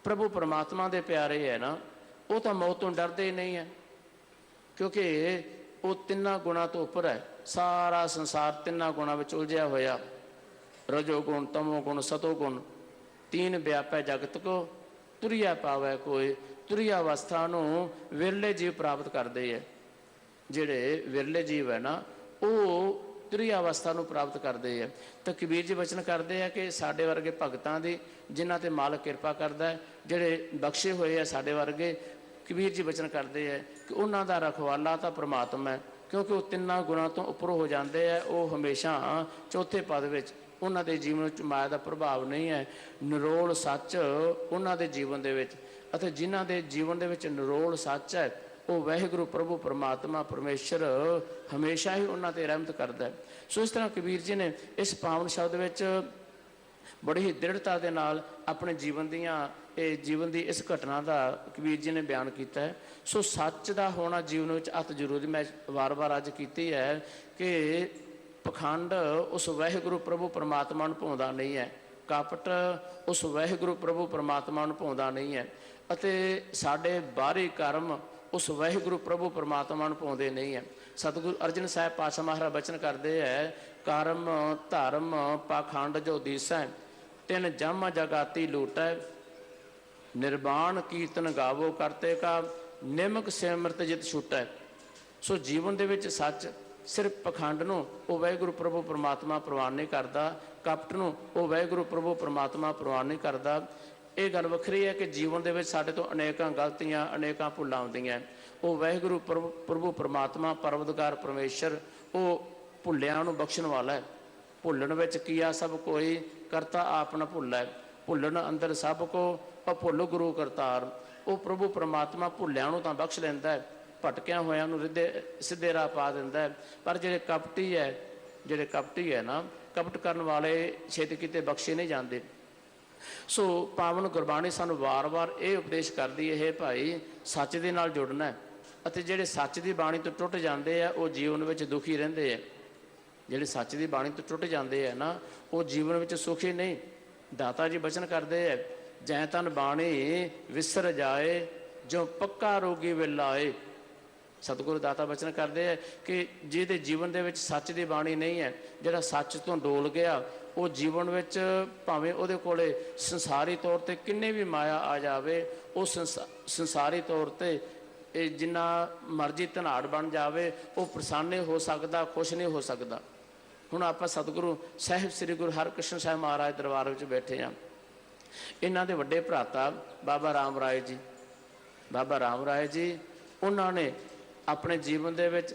प्रभु परमात्मा के प्यारे है ना, वो तो मौत तो डरते ही नहीं है, क्योंकि वो तिन्ना गुणा तो उपर है। सारा संसार तिन्ना गुणा में उलझिया होया, रजोगुण तमोगुण सतोगुण, तीन व्यापै जगत को तुरिया पावै कोई। तुरिया अवस्था नूं विरले जीव प्राप्त करते है। जिहड़े विरले जीव है ना, वो तुरिया अवस्था नूं प्राप्त करते हैं। तो कबीर जी वचन करते हैं कि साडे वर्गे भगतां दी जिन्हां ते मालक कृपा करदा है, जिहड़े बख्शे हुए है साडे वर्गे, कबीर जी वचन करते हैं कि उन्हां दा रखवाला तां परमात्मा है, क्योंकि वो तिन्ना गुणा तो उपर हो जाते हैं। वो हमेशा चौथे पद विच उन्हां दे जीवन विच माया का प्रभाव नहीं है। निरोल सच उन्हां दे जीवन दे विच, अते जिन्हां दे जीवन दे विच निरोल सच है, वो वाहिगुरू प्रभु परमात्मा परमेश्वर हमेशा ही उन्हां ते रहमत करता है। सो इस तरह कबीर जी ने इस पावन शब्द विच बड़ी ही दृढ़ता के नाल अपने जीवन दियाँ जीवन की इस घटना का कबीर जी ने बयान किया है। सो सच का होना जीवन में अत जरूरी। मैं वार वार अज की है कि पखंड उस वाहिगुरू प्रभु परमात्मा नूं भाउंदा नहीं है, कपट उस वाहिगुरू प्रभु परमात्मा नूं भाउंदा नहीं है, अते साडे बाहरी कर्म उस वाहिगुरू प्रभु परमात्मा नूं भाउंदे नहीं है। सतगुरु अर्जन साहिब पातशाह महाराज बचन करते हैं, कर्म धर्म पाखंड जो दिसै तिन जम जगाती लूटै, निर्वाण कीर्तन गावो करते का निमक सिमरत जित छुटै। सो जीवन दे विच सच सिर्फ पखंड नूं वो वाहिगुरू प्रभु परमात्मा प्रवान नहीं करता, कपट नूं वो वाहिगुरू प्रभु परमात्मा प्रवान नहीं करता। ये गल वखरी है कि जीवन दे विच साडे तो अनेकां गलतियां अनेकां भुलां आउंदियां, वो वाहिगुरू प्रभु परमात्मा परवदगार परमेश्वर वो भुल्लियां नूं बख्शण वाला है। भुल्लण विच किया सब कोई करता आप न भुल्लै, भुल्लण अंदर सब को अभुल गुरु करतार। वो प्रभु परमात्मा भुल्लियां नूं तां बख्श लैंदा है, भटकिया होया नूं सीधे राह पा दिंदा है। पर जिहड़े कपटी है, जिहड़े कपटी है ना, कपट करन वाले छेती किते बख्शे नहीं जाते। सो पावन गुरबाणी सानूं वार वार ये उपदेश करदी है, भाई सच दे नाल जुड़ना है, अते जिहड़े सच दी बाणी तो टुट जाते हैं वो जीवन में दुखी रहिंदे है। जिहड़े सच दी बाणी तो टुट जाते हैं ना, वो जीवन में सुखी नहीं। दाता जी बचन करते हैं, जै तन बाणी विसर जाए जो पक्का रोगी विल आए। सतगुरु दाता बचन करते हैं कि जिहदे जीवन दे विच सच दी बाणी नहीं है, जिहड़ा सच तो डोल गया, वो जीवन विच भावें उहदे कोले संसारी तौर पर किन्नी भी माया आ जाए, वो संसारी तौर पर जिन्ना मर्जी धनाड़ बन जाए, वो प्रसन्न नहीं हो सकता, खुश नहीं हो सकता। हुण आपां सतगुरु साहिब श्री गुरु हरकृष्ण साहिब महाराज दरबार में बैठे हैं। इन्हां दे वड्डे भराता बाबा राम राय जी, बाबा राम राय जी उन्होंने अपने जीवन दे विच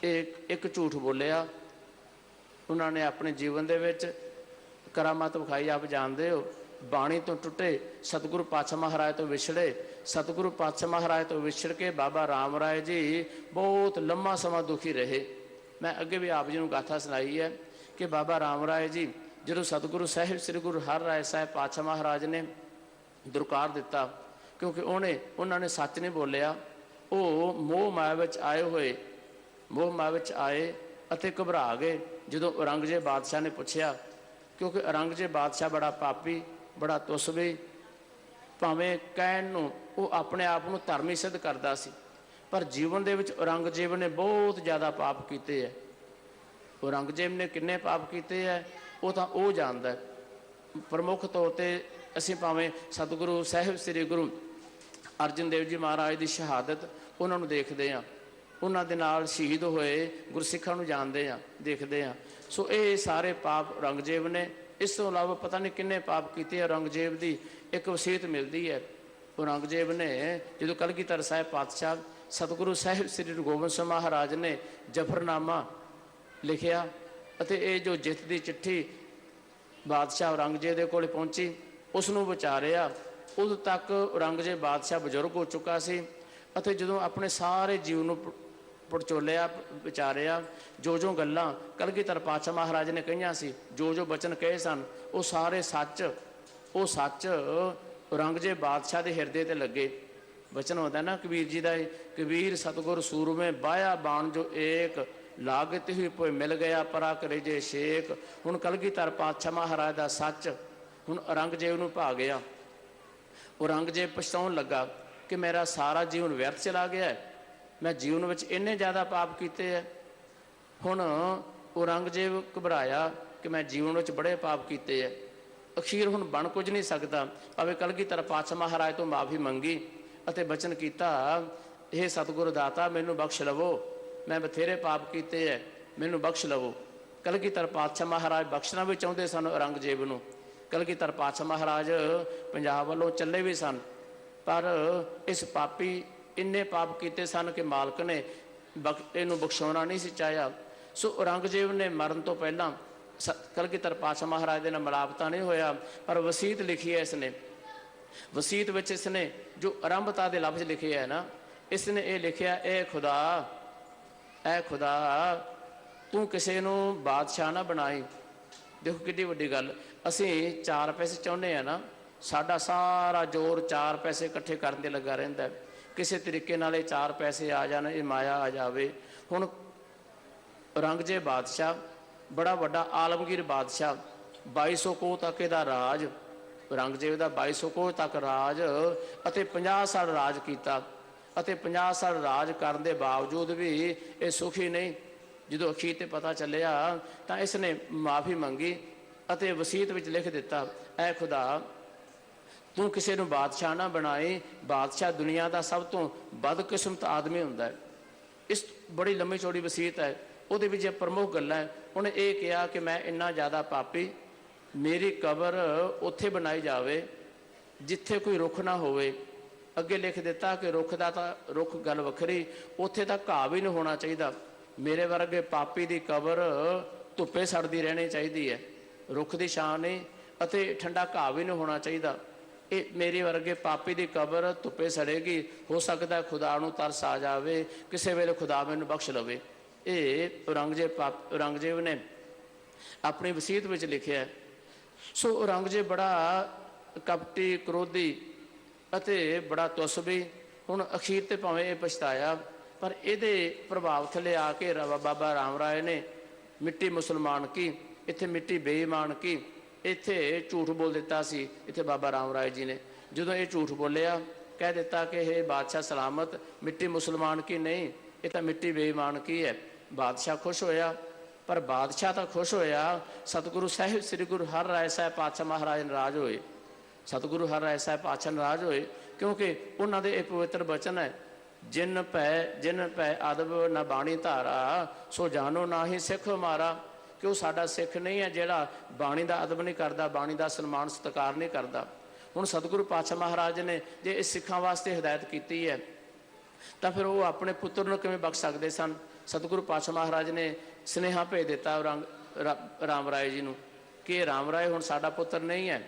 एक झूठ बोलिया। उन्होंने अपने जीवन दे विच करामात विखाई, आप जानते हो। बाणी तो टुटे, सतगुरु पातशाह महाराज तो विछड़े, सतगुरु पातशाह महाराज तो विछड़ के बाबा राम राय जी बहुत लंबा समा दुखी रहे। मैं अगे भी आप जी को गाथा सुनाई है कि बाबा राम राय जी जो सतगुरु साहिब श्री गुरु हर राय साहिब पातशाह महाराज ने दुरकार दिता, क्योंकि उन्होंने सच नहीं बोलिया। वो मोह माया विच आए हुए, मोह माया विच आए अते घबरा गए। जो औरंगजेब बादशाह ने पूछया, क्योंकि औरंगजेब बादशाह बड़ा पापी, बड़ा तुसबी, भावें कहण नूं वो अपने आप को धर्मी सिद्ध करता सी, पर जीवन दे विच औरंगजेब ने बहुत ज़्यादा पाप किए है। औरंगजेब ने किन्ने पाप किए है वो तो वो जानता है। प्रमुख तौर पर असीं भावें सतगुरु साहिब श्री गुरु अर्जन देव जी महाराज की शहादत उन्होंने देखते हैं, उन्होंने दे नाल शहीद होए गुरसिखां नूं जानते हैं, देखते हैं। सो ये सारे पाप औरंगजेब ने, इस तो इलावा पता नहीं किन्ने पाप किए। औरंगजेब की एक वसीयत मिलती है औरंगजेब ने जो कलगीधर साहिब पातशाह सतगुरु साहिब श्री गुरु गोबिंद सिंह महाराज ने जफरनामा लिखिया ਅਤੇ ਇਹ जो जित की चिट्ठी बादशाह औरंगजेब के कोल पहुँची उसनों विचारिया। उदों तक औरंगजेब बादशाह बजुर्ग हो चुका सी ਅਤੇ ਜਦੋਂ ਆਪਣੇ ਸਾਰੇ ਜੀਵ ਨੂੰ ਪੜਚੋਲਿਆ ਵਿਚਾਰਿਆ जो ਗੱਲਾਂ ਕਲਗੀਧਰ ਪਾਤਸ਼ਾਹ ਮਹਾਰਾਜ ਨੇ ਕਹੀਆਂ ਸੀ जो ਬਚਨ ਕਹੇ ਸਨ ਉਹ ਸਾਰੇ ਸੱਚ औरंगजेब बादशाह के हिरदे ते लगे। बचन होता ना कबीर जी का, कबीर सतगुर सूरमे बाया बाण जो एक लागत हुई पोए मिल गया परा करे जे शेख। हुण कलगीधर पातशाह महाराज का सच हुण औरंगजेब नूं भा गया। औरंगजेब पछताउण लगा कि मेरा सारा जीवन व्यर्थ चला गया है, मैं जीवन में इन्ने ज़्यादा पाप किए है। हुण औरंगजेब घबराया कि मैं जीवन में बड़े पाप किए है। अखीर हुण बन कुछ नहीं सकता, भावें कलगीधर पातशाह महाराज तो माफ़ी मंगी अते बचन किया, हे सतगुरु दाता मैनू बख्श लवो, मैं बथेरे पाप किए है, मैनू बख्श लवो। कलगीधर पातशाह महाराज बख्शना भी चाहते सन औरंगजेब नूं। कलगीधर पातशाह महाराज पंजाब वालों चले भी सन, पर इस पापी इन्ने पाप किए सन कि मालक ने इनू बख्शाउणा नहीं सी चाहिया। सो औरंगजेब ने मरण तो पहला कलगीधर पातशाह महाराज के नाल मिलापता नहीं होया, पर वसीयत लिखी है इसने। वसीयत विच इसने जो आरंभता के लफ्ज़ लिखे है ना, इसने ये लिखिया, ए खुदा तू किसी नूं बादशाह ना बनाई। देखो कितनी वड्डी गल, असीं 4 पैसे चाहुंदे आ ना, साडा सारा जोर 4 पैसे इकट्ठे करन ते लगा रहिंदा है। किसी तरीके नाल 4 पैसे आ जाण, ये माया आ जावे। हुण औरंगजेब बादशाह बड़ा वड्डा आलमगीर बादशाह, 2200 कोह तक इहदा राज, औरंगजेब का 2200 कोह तक राज अते 50 साल राज किया। 50 साल राज करने के बावजूद भी ये सुखी नहीं। जो अखीर ते पता चलिया तो इसने माफ़ी मंगी अते वसीयत विच लिख दिता, ऐ खुदा तू किसी नूं बादशाह ना बनाई, बादशाह दुनिया का सब तो बदकिस्मत आदमी हुंदा है। इस बड़ी लंबी चौड़ी वसीयत है, ਉਹਦੇ ਵਿੱਚ प्रमुख गल्लां है। उन्हें ये कहा कि मैं इन्ना ज़्यादा पापी, मेरी कबर उत्थे बनाई जाए जिथे कोई रुख ना होवे। अगे लिख दिता कि रुख का तो रुख गल वखरी, उत्थे तां घाह भी नहीं होना चाहिए। मेरे वर्गे पापी की कबर धुप्पे सड़ती रहनी चाहिए है, रुख की छां नहीं अते ठंडा घाह भी नहीं होना चाहिए। ये मेरे वर्गे पापी की कबर धुप्पे सड़ेगी, हो सकता खुदा नूं तरस आ जाए, किसी वेले खुदा मैनूं बख्श लवे। ये औरंगजेब ने अपनी वसीयत में लिखिया है। सो औरंगजेब बड़ा कपटी, क्रोधी अते बड़ा तुसबी। हुण अखीर ते भावें ये पछताया, पर ये प्रभाव थले आके बाबा राम राय ने मिट्टी मुसलमान की, इत्थे मिट्टी बेईमान की, इत्थे झूठ बोल दिता सी। इत्थे बाबा राम राय जी ने जदों ये झूठ बोलिया, कह दिता कि हे बादशाह सलामत, मिट्टी मुसलमान की नहीं, ये तो मिट्टी बेईमान की है। बादशाह खुश होया, पर बादशाह तो खुश होया सतगुरु साहिब श्री गुरु हर राय साहब पातशाह महाराज नाराज होए। सतगुरु हर राय साहब पातशाह नाराज होए क्योंकि उन्होंने ये पवित्र बचन है, जिन पै अदब न बाणी धारा, सो जानो ना ही सिख मारा। कि वह साडा सिख नहीं है जिहड़ा बाणी का अदब नहीं करता, बाणी का सन्मान सत्कार नहीं करता। हुण सतगुरु पातशाह महाराज ने जे इस सिखां वास्ते हिदायत की है तो फिर वो अपने पुत्र नूं किवें बख्श सकते सन। सतगुरु पातशाह महाराज ने स्नेहा भेज दिता राम राय जी नूं कि राम राय हुण साडा पुत्र नहीं है।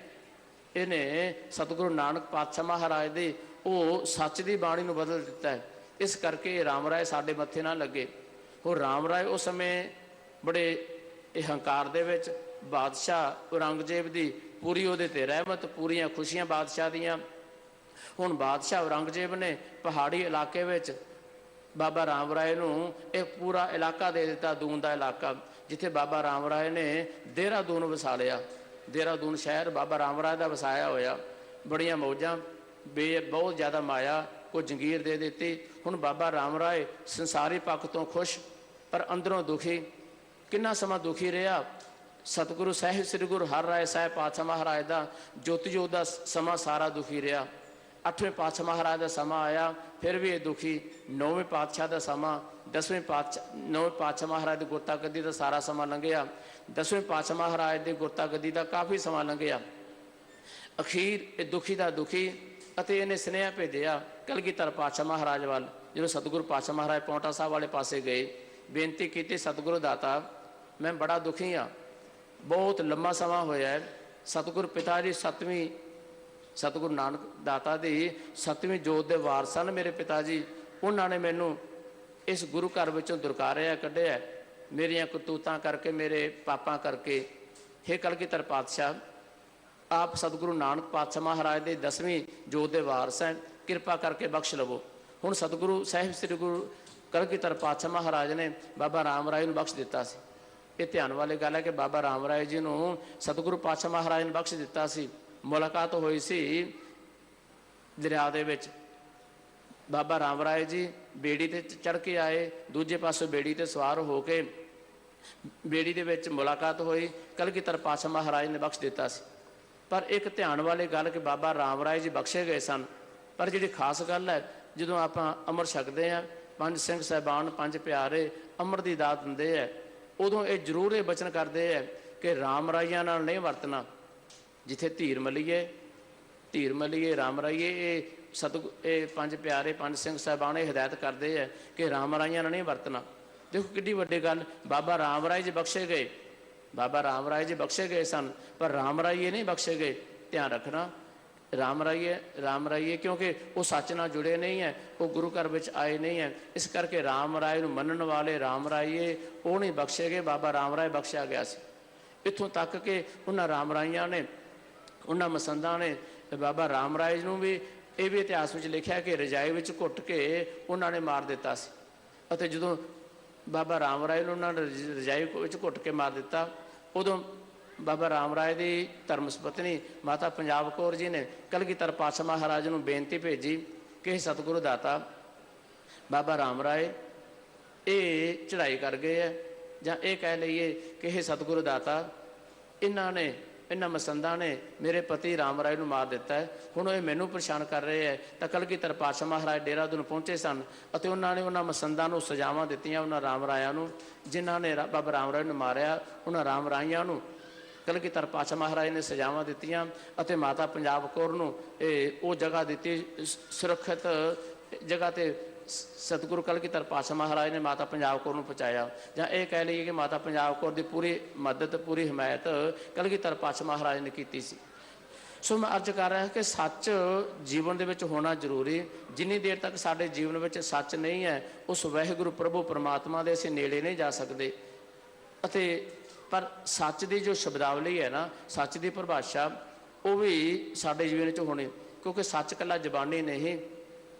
इन्हें सतगुरु नानक पातशाह महाराज दे वो सच की बाणी नूं बदल दिता है, इस करके राम राय साडे मत्थे ना लगे। और राम राय उस समय बड़े हंकार दे विच बादशाह औरंगजेब की पूरी उहदे ते रहमत, पूरियां खुशियां बादशाह दियां। हुण बादशाह औरंगजेब ने पहाड़ी इलाके विच बाबा राम राय नूं एक पूरा इलाका दे दिता, दून का इलाका, जिथे बाबा राम राय ने देहरादून वसा लिया। देहरादून शहर बाबा राम राय का वसाया होया। बड़ियां मौजां, बहुत ज़्यादा माया, कोई जंगीर दे दी। हुण बाबा राम राय संसारी पक्ष तो खुश पर अंदरों दुखी। कितना समा दुखी रहा। सतगुरु साहिब श्री गुरु हर राय साहब पातशाह महाराज का ज्योति जोत का समा सारा दुखी रहा। 8वें पातशाह महाराज का समा आया, फिर भी ये दुखी। 9वें पातशाह का समा, 9वें पातशाह महाराज की गुरता गद्दी का सारा समा लंघिया। 10वें पातशाह महाराज की गुरता गद्दी का काफ़ी समा लंघिया। अखीर ये दुखी का दुखी ਅਤੇ ਇਹਨੇ ਸੁਨੇਹਾ ਭੇਜਿਆ ਕਲਗੀਧਰ ਪਾਤਸ਼ਾਹ ਮਹਾਰਾਜ ਵੱਲ। ਜਦੋਂ ਸਤਿਗੁਰੂ ਪਾਤਸ਼ਾਹ ਮਹਾਰਾਜ ਪੌਂਟਾ ਸਾਹਿਬ ਵਾਲੇ ਪਾਸੇ ਗਏ, ਬੇਨਤੀ ਕੀਤੀ, ਸਤਿਗੁਰੂ ਦਾਤਾ ਮੈਂ ਬੜਾ ਦੁਖੀ ਹਾਂ, ਬਹੁਤ ਲੰਮਾ ਸਮਾਂ ਹੋਇਆ ਹੈ। ਸਤਿਗੁਰੂ ਪਿਤਾ ਜੀ ਸਤਿਗੁਰੂ ਨਾਨਕ ਦਾਤਾ ਦੀ 7ਵੀਂ ਜੋਤ ਦੇ ਵਾਰਸ ਹਨ ਮੇਰੇ ਪਿਤਾ ਜੀ। ਉਹਨਾਂ ਨੇ ਮੈਨੂੰ ਇਸ ਗੁਰੂ ਘਰ ਵਿੱਚੋਂ ਦੁਰਕਾਰਿਆ, ਕੱਢਿਆ, ਮੇਰੀਆਂ ਕਰਤੂਤਾਂ ਕਰਕੇ, ਮੇਰੇ ਪਾਪਾਂ ਕਰਕੇ। ਹੇ ਕਲਗੀਧਰ ਪਾਤਸ਼ਾਹ, ਆਪ ਸਤਿਗੁਰੂ ਨਾਨਕ ਪਾਤਸ਼ਾਹ ਮਹਾਰਾਜ ਦੇ 10ਵੀਂ ਜੋਤ ਦੇ ਵਾਰਸ ਹੈ, ਕਿਰਪਾ ਕਰਕੇ ਬਖਸ਼ ਲਵੋ। ਹੁਣ ਸਤਿਗੁਰੂ ਸਾਹਿਬ ਸ੍ਰੀ ਗੁਰੂ ਕਲਗੀਧਰ ਪਾਤਸ਼ਾਹ ਮਹਾਰਾਜ ਨੇ ਬਾਬਾ ਰਾਮ ਰਾਏ ਨੂੰ ਬਖਸ਼ ਦਿੱਤਾ ਸੀ। ਇਹ ਧਿਆਨ ਵਾਲੀ ਗੱਲ ਹੈ ਕਿ ਬਾਬਾ ਰਾਮ ਰਾਏ ਜੀ ਨੂੰ ਸਤਿਗੁਰੂ ਪਾਤਸ਼ਾਹ ਮਹਾਰਾਜ ਨੇ ਬਖਸ਼ ਦਿੱਤਾ ਸੀ। ਮੁਲਾਕਾਤ ਹੋਈ ਸੀ ਦਰਿਆ ਦੇ ਵਿੱਚ। ਬਾਬਾ ਰਾਮ ਰਾਏ ਜੀ ਬੇੜੀ ਤੇ ਚੜ੍ਹ ਕੇ ਆਏ, ਦੂਜੇ ਪਾਸੋਂ ਬੇੜੀ ਤੇ ਸਵਾਰ ਹੋ ਕੇ ਬੇੜੀ ਦੇ ਵਿੱਚ ਮੁਲਾਕਾਤ ਹੋਈ, ਕਲਗੀਧਰ ਪਾਤਸ਼ਾਹ ਮਹਾਰਾਜ ਨੇ ਬਖਸ਼ ਦਿੱਤਾ ਸੀ। ਪਰ ਇੱਕ ਧਿਆਨ ਵਾਲੀ ਗੱਲ ਕਿ ਬਾਬਾ ਰਾਮ ਰਾਏ ਜੀ ਬਖਸ਼ੇ ਗਏ ਸਨ, ਪਰ ਜਿਹੜੀ ਖਾਸ ਗੱਲ ਹੈ, ਜਦੋਂ ਆਪਾਂ ਅੰਮ੍ਰਿਤ ਛਕਦੇ ਹਾਂ, 5 ਸਿੰਘ ਸਾਹਿਬਾਨ 5 ਪਿਆਰੇ ਅੰਮ੍ਰਿਤ ਦੀ ਦਾਤ ਦਿੰਦੇ ਹੈ, ਉਦੋਂ ਇਹ ਜ਼ਰੂਰ ਇਹ ਬਚਨ ਕਰਦੇ ਹੈ ਕਿ ਰਾਮ ਰਾਈਆਂ ਨਾਲ ਨਹੀਂ ਵਰਤਣਾ। ਜਿੱਥੇ ਧੀਰ ਮਲੀਏ ਰਾਮ ਰਾਈਏ, ਇਹ 5 ਪਿਆਰੇ 5 ਸਿੰਘ ਸਾਹਿਬਾਨ ਇਹ ਹਦਾਇਤ ਕਰਦੇ ਹੈ ਕਿ ਰਾਮ ਰਾਈਆਂ ਨਾਲ ਨਹੀਂ ਵਰਤਣਾ। ਦੇਖੋ ਕਿੱਡੀ ਵੱਡੀ ਗੱਲ, ਬਾਬਾ ਰਾਮ ਰਾਏ ਜੀ ਬਖਸ਼ੇ ਗਏ, ਬਾਬਾ ਰਾਮ ਰਾਏ ਜੀ ਬਖਸ਼ੇ ਗਏ ਸਨ, ਪਰ ਰਾਮ ਰਾਈਏ ਨਹੀਂ ਬਖਸ਼ੇ ਗਏ। ਧਿਆਨ ਰੱਖਣਾ, ਰਾਮ ਰਾਈਏ ਕਿਉਂਕਿ ਉਹ ਸੱਚ ਨਾਲ ਜੁੜੇ ਨਹੀਂ ਹੈ, ਉਹ ਗੁਰੂ ਘਰ ਵਿੱਚ ਆਏ ਨਹੀਂ ਹੈ, ਇਸ ਕਰਕੇ ਰਾਮ ਰਾਏ ਨੂੰ ਮੰਨਣ ਵਾਲੇ ਰਾਮ ਰਾਈਏ ਉਹ ਨਹੀਂ ਬਖਸ਼ੇ ਗਏ, ਬਾਬਾ ਰਾਮ ਰਾਏ ਬਖਸ਼ਿਆ ਗਿਆ ਸੀ। ਇੱਥੋਂ ਤੱਕ ਕਿ ਉਹਨਾਂ ਰਾਮ ਰਾਈਆਂ ਨੇ, ਉਹਨਾਂ ਮਸੰਦਾਂ ਨੇ ਬਾਬਾ ਰਾਮ ਰਾਏ ਨੂੰ ਵੀ ਇਹ ਵੀ ਇਤਿਹਾਸ ਵਿੱਚ ਲਿਖਿਆ ਕਿ ਰਜਾਈ ਵਿੱਚ ਘੁੱਟ ਕੇ ਉਹਨਾਂ ਨੇ ਮਾਰ ਦਿੱਤਾ ਸੀ। ਅਤੇ ਜਦੋਂ ਬਾਬਾ ਰਾਮ ਰਾਏ ਨੂੰ ਉਹਨਾਂ ਨੇ ਰਜਾਈ ਵਿੱਚ ਘੁੱਟ ਕੇ ਮਾਰ ਦਿੱਤਾ, ਉਦੋਂ ਬਾਬਾ ਰਾਮ ਰਾਏ ਦੀ ਧਰਮ ਸਪਤਨੀ ਮਾਤਾ ਪੰਜਾਬ ਕੌਰ ਜੀ ਨੇ ਕਲਗੀਧਰ ਪਾਤਸ਼ਾਹ ਮਹਾਰਾਜ ਨੂੰ ਬੇਨਤੀ ਭੇਜੀ ਕਿ ਸਤਿਗੁਰੂ ਦਾਤਾ ਬਾਬਾ ਰਾਮ ਰਾਏ ਇਹ ਚੜ੍ਹਾਈ ਕਰ ਗਏ ਹੈ, ਜਾਂ ਇਹ ਕਹਿ ਲਈਏ ਕਿ ਇਹ ਸਤਿਗੁਰੂ ਦਾਤਾ ਇਹਨਾਂ ਮਸੰਦਾਂ ਨੇ ਮੇਰੇ ਪਤੀ ਰਾਮ ਰਾਏ ਨੂੰ ਮਾਰ ਦਿੱਤਾ ਹੈ, ਹੁਣ ਇਹ ਮੈਨੂੰ ਪਰੇਸ਼ਾਨ ਕਰ ਰਹੇ ਹੈ। ਤਾਂ ਕਲਗੀਧਰ ਪਾਤਸ਼ਾਹ ਮਹਾਰਾਜ ਦੇਹਰਾਦੂਨ ਪਹੁੰਚੇ ਸਨ ਅਤੇ ਉਹਨਾਂ ਨੇ ਉਹਨਾਂ ਮਸੰਦਾਂ ਨੂੰ ਸਜ਼ਾਵਾਂ ਦਿੱਤੀਆਂ, ਉਹਨਾਂ ਰਾਮ ਰਾਇਆਂ ਨੂੰ ਜਿਨ੍ਹਾਂ ਨੇ ਬਾਬਾ ਰਾਮ ਰਾਏ ਨੂੰ ਮਾਰਿਆ, ਉਹਨਾਂ ਰਾਮ ਰਾਈਆਂ ਨੂੰ ਕਲਗੀਧਰ ਪਾਤਸ਼ਾਹ ਮਹਾਰਾਜ ਨੇ ਸਜ਼ਾਵਾਂ ਦਿੱਤੀਆਂ ਅਤੇ ਮਾਤਾ ਪੰਜਾਬ ਕੌਰ ਨੂੰ ਉਹ ਜਗ੍ਹਾ ਦਿੱਤੀ, ਸੁਰੱਖਿਅਤ ਜਗ੍ਹਾ 'ਤੇ ਸਤਿਗੁਰੂ ਕਲਗੀਧਰ ਪਾਤਸ਼ਾਹ ਮਹਾਰਾਜ ਨੇ ਮਾਤਾ ਪੰਜਾਬ ਕੌਰ ਨੂੰ ਪਹੁੰਚਾਇਆ। ਜਾਂ ਇਹ ਕਹਿ ਲਈਏ ਕਿ ਮਾਤਾ ਪੰਜਾਬ ਕੌਰ ਦੀ ਪੂਰੀ ਮਦਦ, ਪੂਰੀ ਹਮਾਇਤ ਕਲਗੀਧਰ ਪਾਤਸ਼ਾਹ ਮਹਾਰਾਜ ਨੇ ਕੀਤੀ ਸੀ। ਸੋ ਮੈਂ ਅਰਜ਼ ਕਰ ਰਿਹਾ ਕਿ ਸੱਚ ਜੀਵਨ ਦੇ ਵਿੱਚ ਹੋਣਾ ਜ਼ਰੂਰੀ। ਜਿੰਨੀ ਦੇਰ ਤੱਕ ਸਾਡੇ ਜੀਵਨ ਵਿੱਚ ਸੱਚ ਨਹੀਂ ਹੈ, ਉਸ ਵਾਹਿਗੁਰੂ ਪ੍ਰਭੂ ਪਰਮਾਤਮਾ ਦੇ ਅਸੀਂ ਨੇੜੇ ਨਹੀਂ ਜਾ ਸਕਦੇ। ਅਤੇ ਪਰ ਸੱਚ ਦੀ ਜੋ ਸ਼ਬਦਾਵਲੀ ਹੈ ਨਾ, ਸੱਚ ਦੀ ਪਰਿਭਾਸ਼ਾ, ਉਹ ਵੀ ਸਾਡੇ ਜੀਵਨ ਵਿੱਚ ਹੋਣੀ, ਕਿਉਂਕਿ ਸੱਚ ਇਕੱਲਾ ਜ਼ਬਾਨੀ ਨਹੀਂ,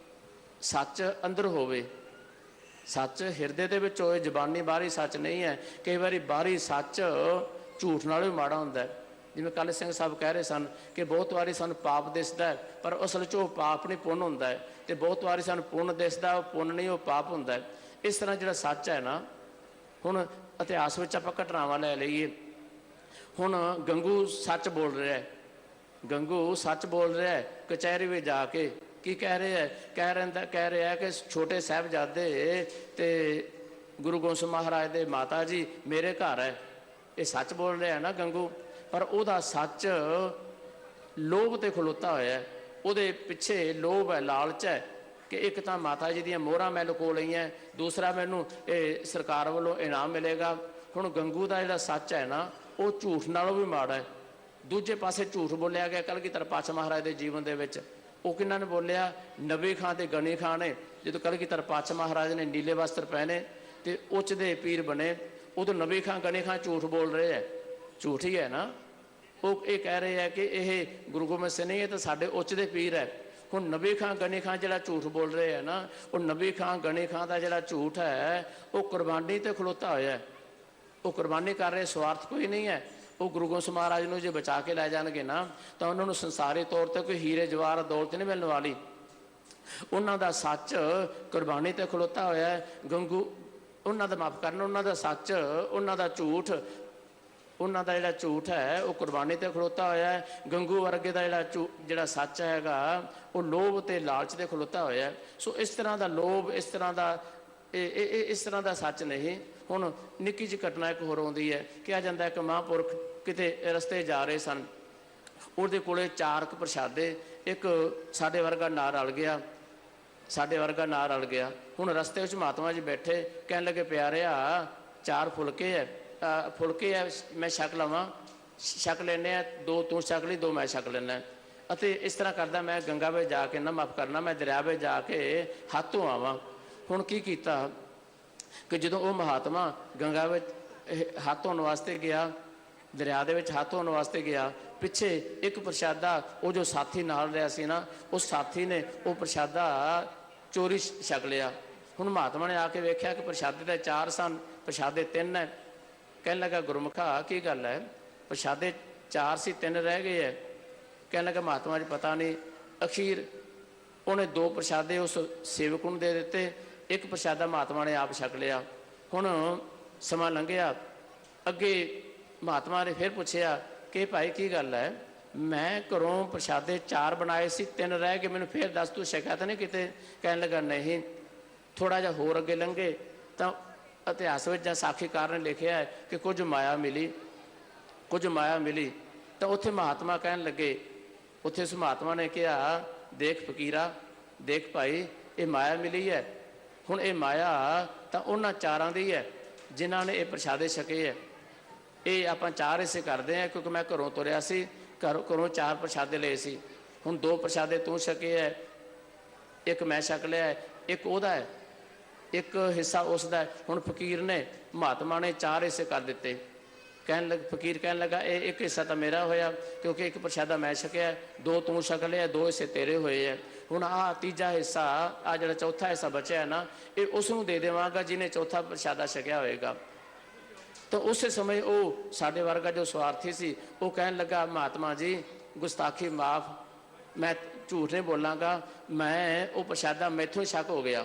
ਸੱਚ ਅੰਦਰ ਹੋਵੇ, ਸੱਚ ਹਿਰਦੇ ਦੇ ਵਿੱਚ ਹੋਏ, ਜ਼ਬਾਨੀ ਬਾਹਰੀ ਸੱਚ ਨਹੀਂ ਹੈ। ਕਈ ਵਾਰੀ ਬਾਹਰੀ ਸੱਚ ਝੂਠ ਨਾਲ ਵੀ ਮਾੜਾ ਹੁੰਦਾ ਹੈ। ਜਿਵੇਂ ਕੱਲ੍ਹ ਸਿੰਘ ਸਾਹਿਬ ਕਹਿ ਰਹੇ ਸਨ ਕਿ ਬਹੁਤ ਵਾਰੀ ਸਾਨੂੰ ਪਾਪ ਦਿਸਦਾ ਪਰ ਅਸਲ 'ਚ ਉਹ ਪਾਪ ਨਹੀਂ, ਪੁੰਨ ਹੁੰਦਾ ਹੈ, ਅਤੇ ਬਹੁਤ ਵਾਰੀ ਸਾਨੂੰ ਪੁੰਨ ਦਿਸਦਾ, ਉਹ ਪੁੰਨ ਨਹੀਂ, ਉਹ ਪਾਪ ਹੁੰਦਾ ਹੈ। ਇਸ ਤਰ੍ਹਾਂ ਜਿਹੜਾ ਸੱਚ ਹੈ ਨਾ, ਹੁਣ ਇਤਿਹਾਸ ਵਿੱਚ ਆਪਾਂ ਘਟਨਾਵਾਂ ਲੈ ਲਈਏ। ਹੁਣ ਗੰਗੂ ਸੱਚ ਬੋਲ ਰਿਹਾ, ਗੰਗੂ ਸੱਚ ਬੋਲ ਰਿਹਾ ਕਚਹਿਰੀ ਵਿੱਚ ਜਾ ਕੇ। ਕੀ ਕਹਿ ਰਿਹਾ ਹੈ? ਕਹਿ ਰਿਹਾ ਕਿ ਛੋਟੇ ਸਾਹਿਬਜ਼ਾਦੇ ਅਤੇ ਗੁਰੂ ਗੋਬਿੰਦ ਸਿੰਘ ਮਹਾਰਾਜ ਦੇ ਮਾਤਾ ਜੀ ਮੇਰੇ ਘਰ ਹੈ। ਇਹ ਸੱਚ ਬੋਲ ਰਿਹਾ ਨਾ ਗੰਗੂ, ਪਰ ਉਹਦਾ ਸੱਚ ਲੋਭ 'ਤੇ ਖਲੋਤਾ ਹੋਇਆ। ਉਹਦੇ ਪਿੱਛੇ ਲੋਭ ਹੈ, ਲਾਲਚ ਹੈ ਕਿ ਇੱਕ ਤਾਂ ਮਾਤਾ ਜੀ ਦੀਆਂ ਮੋਹਰਾਂ ਮੈਂ ਲੁਕੋ ਲਈਆਂ, ਦੂਸਰਾ ਮੈਨੂੰ ਇਹ ਸਰਕਾਰ ਵੱਲੋਂ ਇਨਾਮ ਮਿਲੇਗਾ। ਹੁਣ ਗੰਗੂ ਦਾ ਜਿਹੜਾ ਸੱਚ ਹੈ ਨਾ, ਉਹ ਝੂਠ ਨਾਲੋਂ ਵੀ ਮਾੜਾ ਹੈ। ਦੂਜੇ ਪਾਸੇ ਝੂਠ ਬੋਲਿਆ ਗਿਆ ਕਲਗੀਧਰ ਪਾਤਸ਼ਾਹ ਮਹਾਰਾਜ ਦੇ ਜੀਵਨ ਦੇ ਵਿੱਚ। ਉਹ ਕਿਹਨਾਂ ਨੇ ਬੋਲਿਆ? ਨਬੀ ਖਾਂ ਅਤੇ ਗਨੀ ਖਾਂ ਨੇ। ਜਦੋਂ ਕਲਗੀਧਰ ਪਾਤਸ਼ਾਹ ਮਹਾਰਾਜ ਨੇ ਨੀਲੇ ਵਸਤਰ ਪਹਿਨੇ ਅਤੇ ਉੱਚ ਦੇ ਪੀਰ ਬਣੇ, ਉਦੋਂ ਨਬੀ ਖਾਂ ਗਨੀ ਖਾਂ ਝੂਠ ਬੋਲ ਰਹੇ ਹੈ। ਝੂਠ ਹੀ ਹੈ ਨਾ। ਉਹ ਇਹ ਕਹਿ ਰਹੇ ਹੈ ਕਿ ਇਹ ਗੁਰੂ ਗੋਬਿੰਦ ਸਿੰਘ ਨਹੀਂ, ਇਹ ਤਾਂ ਸਾਡੇ ਉੱਚ ਦੇ ਪੀਰ ਹੈ। ਹੁਣ ਨਬੀ ਖਾਂ ਗਨੀ ਖਾਂ ਜਿਹੜਾ ਝੂਠ ਬੋਲ ਰਹੇ ਹੈ ਨਾ, ਉਹ ਨਬੀ ਖਾਂ ਗਨੀ ਖਾਂ ਦਾ ਜਿਹੜਾ ਝੂਠ ਹੈ, ਉਹ ਕੁਰਬਾਨੀ 'ਤੇ ਖਲੋਤਾ ਹੋਇਆ। ਉਹ ਕੁਰਬਾਨੀ ਕਰ ਰਹੇ, ਸਵਾਰਥ ਕੋਈ ਨਹੀਂ ਹੈ। ਉਹ ਗੁਰੂ ਗੋਬਿੰਦ ਸਿੰਘ ਮਹਾਰਾਜ ਨੂੰ ਜੇ ਬਚਾ ਕੇ ਲੈ ਜਾਣਗੇ ਨਾ, ਤਾਂ ਉਹਨਾਂ ਨੂੰ ਸੰਸਾਰੀ ਤੌਰ 'ਤੇ ਕੋਈ ਹੀਰੇ ਜਵਾਹਰ ਦੌਲਤ ਨਹੀਂ ਮਿਲਣ ਵਾਲੀ। ਉਹਨਾਂ ਦਾ ਸੱਚ ਕੁਰਬਾਨੀ 'ਤੇ ਖਲੋਤਾ ਹੋਇਆ। ਗੰਗੂ ਉਹਨਾਂ ਦਾ ਮਾਫ਼ ਕਰਨਾ, ਉਹਨਾਂ ਦਾ ਸੱਚ, ਉਹਨਾਂ ਦਾ ਝੂਠ, ਉਹਨਾਂ ਦਾ ਜਿਹੜਾ ਝੂਠ ਹੈ ਉਹ ਕੁਰਬਾਨੀ 'ਤੇ ਖਲੋਤਾ ਹੋਇਆ ਹੈ। ਗੰਗੂ ਵਰਗੇ ਦਾ ਜਿਹੜਾ ਸੱਚ ਹੈਗਾ ਉਹ ਲੋਭ ਅਤੇ ਲਾਲਚ 'ਤੇ ਖਲੋਤਾ ਹੋਇਆ। ਸੋ ਇਸ ਤਰ੍ਹਾਂ ਦਾ ਲੋਭ, ਇਸ ਤਰ੍ਹਾਂ ਦਾ ਸੱਚ ਨਹੀਂ। ਹੁਣ ਨਿੱਕੀ ਜਿਹੀ ਘਟਨਾ ਇੱਕ ਹੋਰ ਆਉਂਦੀ ਹੈ। ਕਿਹਾ ਜਾਂਦਾ ਇੱਕ ਮਹਾਂਪੁਰਖ ਕਿਤੇ ਰਸਤੇ ਜਾ ਰਹੇ ਸਨ, ਉਹਦੇ ਕੋਲੇ 4 ਕੁ ਪ੍ਰਸ਼ਾਦੇ, ਇੱਕ ਸਾਡੇ ਵਰਗਾ ਨਾਂ ਰਲ ਗਿਆ, ਸਾਡੇ ਵਰਗਾ ਨਾਂ ਰਲ ਗਿਆ। ਹੁਣ ਰਸਤੇ ਵਿੱਚ ਮਹਾਤਮਾ ਜੀ ਬੈਠੇ, ਕਹਿਣ ਲੱਗੇ ਪਿਆਰਿਆ 4 ਫੁਲਕੇ ਹੈ, ਫੁਲਕੇ ਹੈ, ਮੈਂ ਛਕ ਲਵਾਂ? ਛਕ ਲੈਂਦੇ ਆ, 2 ਤੂੰ ਛਕ ਲਈ, 2 ਮੈਂ ਛਕ ਲੈਂਦਾ। ਅਤੇ ਇਸ ਤਰ੍ਹਾਂ ਕਰਦਾ ਮੈਂ ਗੰਗਾ ਵਿੱਚ ਜਾ ਕੇ ਨਾ, ਮਾਫ਼ ਕਰਨਾ, ਮੈਂ ਦਰਿਆ ਵਿੱਚ ਜਾ ਕੇ ਹੱਥ ਧੋ ਆਵਾਂ। ਹੁਣ ਕੀ ਕੀਤਾ ਕਿ ਜਦੋਂ ਉਹ ਮਹਾਤਮਾ ਗੰਗਾ ਵਿੱਚ ਹੱਥ ਧੋਣ ਵਾਸਤੇ ਗਿਆ, ਦਰਿਆ ਦੇ ਵਿੱਚ ਹੱਥ ਧੋਣ ਵਾਸਤੇ ਗਿਆ, ਪਿੱਛੇ ਇੱਕ ਪ੍ਰਸ਼ਾਦਾ ਉਹ ਜੋ ਸਾਥੀ ਨਾਲ ਰਿਹਾ ਸੀ ਨਾ, ਉਸ ਸਾਥੀ ਨੇ ਉਹ ਪ੍ਰਸ਼ਾਦਾ ਚੋਰੀ ਛਕ ਲਿਆ। ਹੁਣ ਮਹਾਤਮਾ ਨੇ ਆ ਕੇ ਵੇਖਿਆ ਕਿ ਪ੍ਰਸ਼ਾਦੇ ਤਾਂ 4 ਸਨ, ਪ੍ਰਸ਼ਾਦੇ 3 ਹੈ। ਕਹਿਣ ਲੱਗਾ ਗੁਰਮੁਖਾ ਕੀ ਗੱਲ ਹੈ, ਪ੍ਰਸ਼ਾਦੇ 4 ਸੀ 3 ਰਹਿ ਗਏ ਹੈ। ਕਹਿਣ ਲੱਗਾ ਮਹਾਤਮਾ ਜੀ ਪਤਾ ਨਹੀਂ। ਅਖੀਰ ਉਹਨੇ 2 ਪ੍ਰਸ਼ਾਦੇ ਉਸ ਸੇਵਕ ਨੂੰ ਦੇ ਦਿੱਤੇ, 1 ਪ੍ਰਸ਼ਾਦਾ ਮਹਾਤਮਾ ਨੇ ਆਪ ਛਕ ਲਿਆ। ਹੁਣ ਸਮਾਂ ਲੰਘਿਆ, ਅੱਗੇ ਮਹਾਤਮਾ ਨੇ ਫਿਰ ਪੁੱਛਿਆ ਕਿ ਭਾਈ ਕੀ ਗੱਲ ਹੈ, ਮੈਂ ਘਰੋਂ ਪ੍ਰਸ਼ਾਦੇ 4 ਬਣਾਏ ਸੀ, 3 ਰਹਿ ਗਏ, ਮੈਨੂੰ ਫਿਰ ਦੱਸ, ਤੂੰ ਛਕਿਆ ਤਾਂ ਨਹੀਂ ਕਿਤੇ? ਕਹਿਣ ਲੱਗਾ ਨਹੀਂ। ਥੋੜ੍ਹਾ ਜਿਹਾ ਹੋਰ ਅੱਗੇ ਲੰਘੇ ਤਾਂ ਇਤਿਹਾਸ ਵਿੱਚ ਜਾਂ ਸਾਖੀਕਾਰ ਨੇ ਲਿਖਿਆ ਹੈ ਕਿ ਕੁਝ ਮਾਇਆ ਮਿਲੀ, ਕੁਝ ਮਾਇਆ ਮਿਲੀ। ਤਾਂ ਉੱਥੇ ਮਹਾਤਮਾ ਕਹਿਣ ਲੱਗੇ, ਉੱਥੇ ਉਸ ਮਹਾਤਮਾ ਨੇ ਕਿਹਾ ਦੇਖ ਫਕੀਰਾ, ਦੇਖ ਭਾਈ, ਇਹ ਮਾਇਆ ਮਿਲੀ ਹੈ। ਹੁਣ ਇਹ ਮਾਇਆ ਤਾਂ ਉਹਨਾਂ 4 ਦੀ ਹੈ ਜਿਨ੍ਹਾਂ ਨੇ ਇਹ ਪ੍ਰਸ਼ਾਦੇ ਛਕੇ ਹੈ। ਇਹ ਆਪਾਂ 4 ਹਿੱਸੇ ਕਰਦੇ ਹਾਂ, ਕਿਉਂਕਿ ਮੈਂ ਘਰੋਂ ਤੁਰਿਆ ਸੀ, ਘਰੋਂ 4 ਪ੍ਰਸ਼ਾਦੇ ਲਏ ਸੀ। ਹੁਣ 2 ਪ੍ਰਸ਼ਾਦੇ ਤੂੰ ਛਕੇ ਹੈ, 1 ਮੈਂ ਛਕ ਲਿਆ ਹੈ, 1 ਉਹਦਾ ਹੈ, 1 ਹਿੱਸਾ ਉਸ ਦਾ ਹੈ। ਹੁਣ ਫਕੀਰ ਨੇ, ਮਹਾਤਮਾ ਨੇ 4 ਹਿੱਸੇ ਕਰ ਦਿੱਤੇ। ਫਕੀਰ ਕਹਿਣ ਲੱਗਾ ਇਹ 1 ਹਿੱਸਾ ਤਾਂ ਮੇਰਾ ਹੋਇਆ, ਕਿਉਂਕਿ 1 ਪ੍ਰਸ਼ਾਦਾ ਮੈਂ ਛਕਿਆ, 2 ਤੂੰ ਛਕ ਲਿਆ, 2 ਹਿੱਸੇ ਤੇਰੇ ਹੋਏ ਹੈ। ਹੁਣ ਆਹ ਤੀਜਾ ਹਿੱਸਾ, ਆਹ ਜਿਹੜਾ ਚੌਥਾ ਹਿੱਸਾ ਬਚਿਆ ਨਾ, ਇਹ ਉਸ ਨੂੰ ਦੇ ਦੇਵਾਂਗਾ ਜਿਹਨੇ ਚੌਥਾ ਪ੍ਰਸ਼ਾਦਾ ਛਕਿਆ ਹੋਏਗਾ। ਤਾਂ ਉਸੇ ਸਮੇਂ ਉਹ ਸਾਡੇ ਵਰਗਾ ਜੋ ਸਵਾਰਥੀ ਸੀ, ਉਹ ਕਹਿਣ ਲੱਗਾ ਮਹਾਤਮਾ ਜੀ ਗੁਸਤਾਖੀ ਮਾਫ, ਮੈਂ ਝੂਠ ਨਹੀਂ ਬੋਲਾਂਗਾ, ਮੈਂ ਉਹ ਪ੍ਰਸ਼ਾਦਾ ਮੈਥੋਂ ਹੀ ਛਕ ਹੋ ਗਿਆ।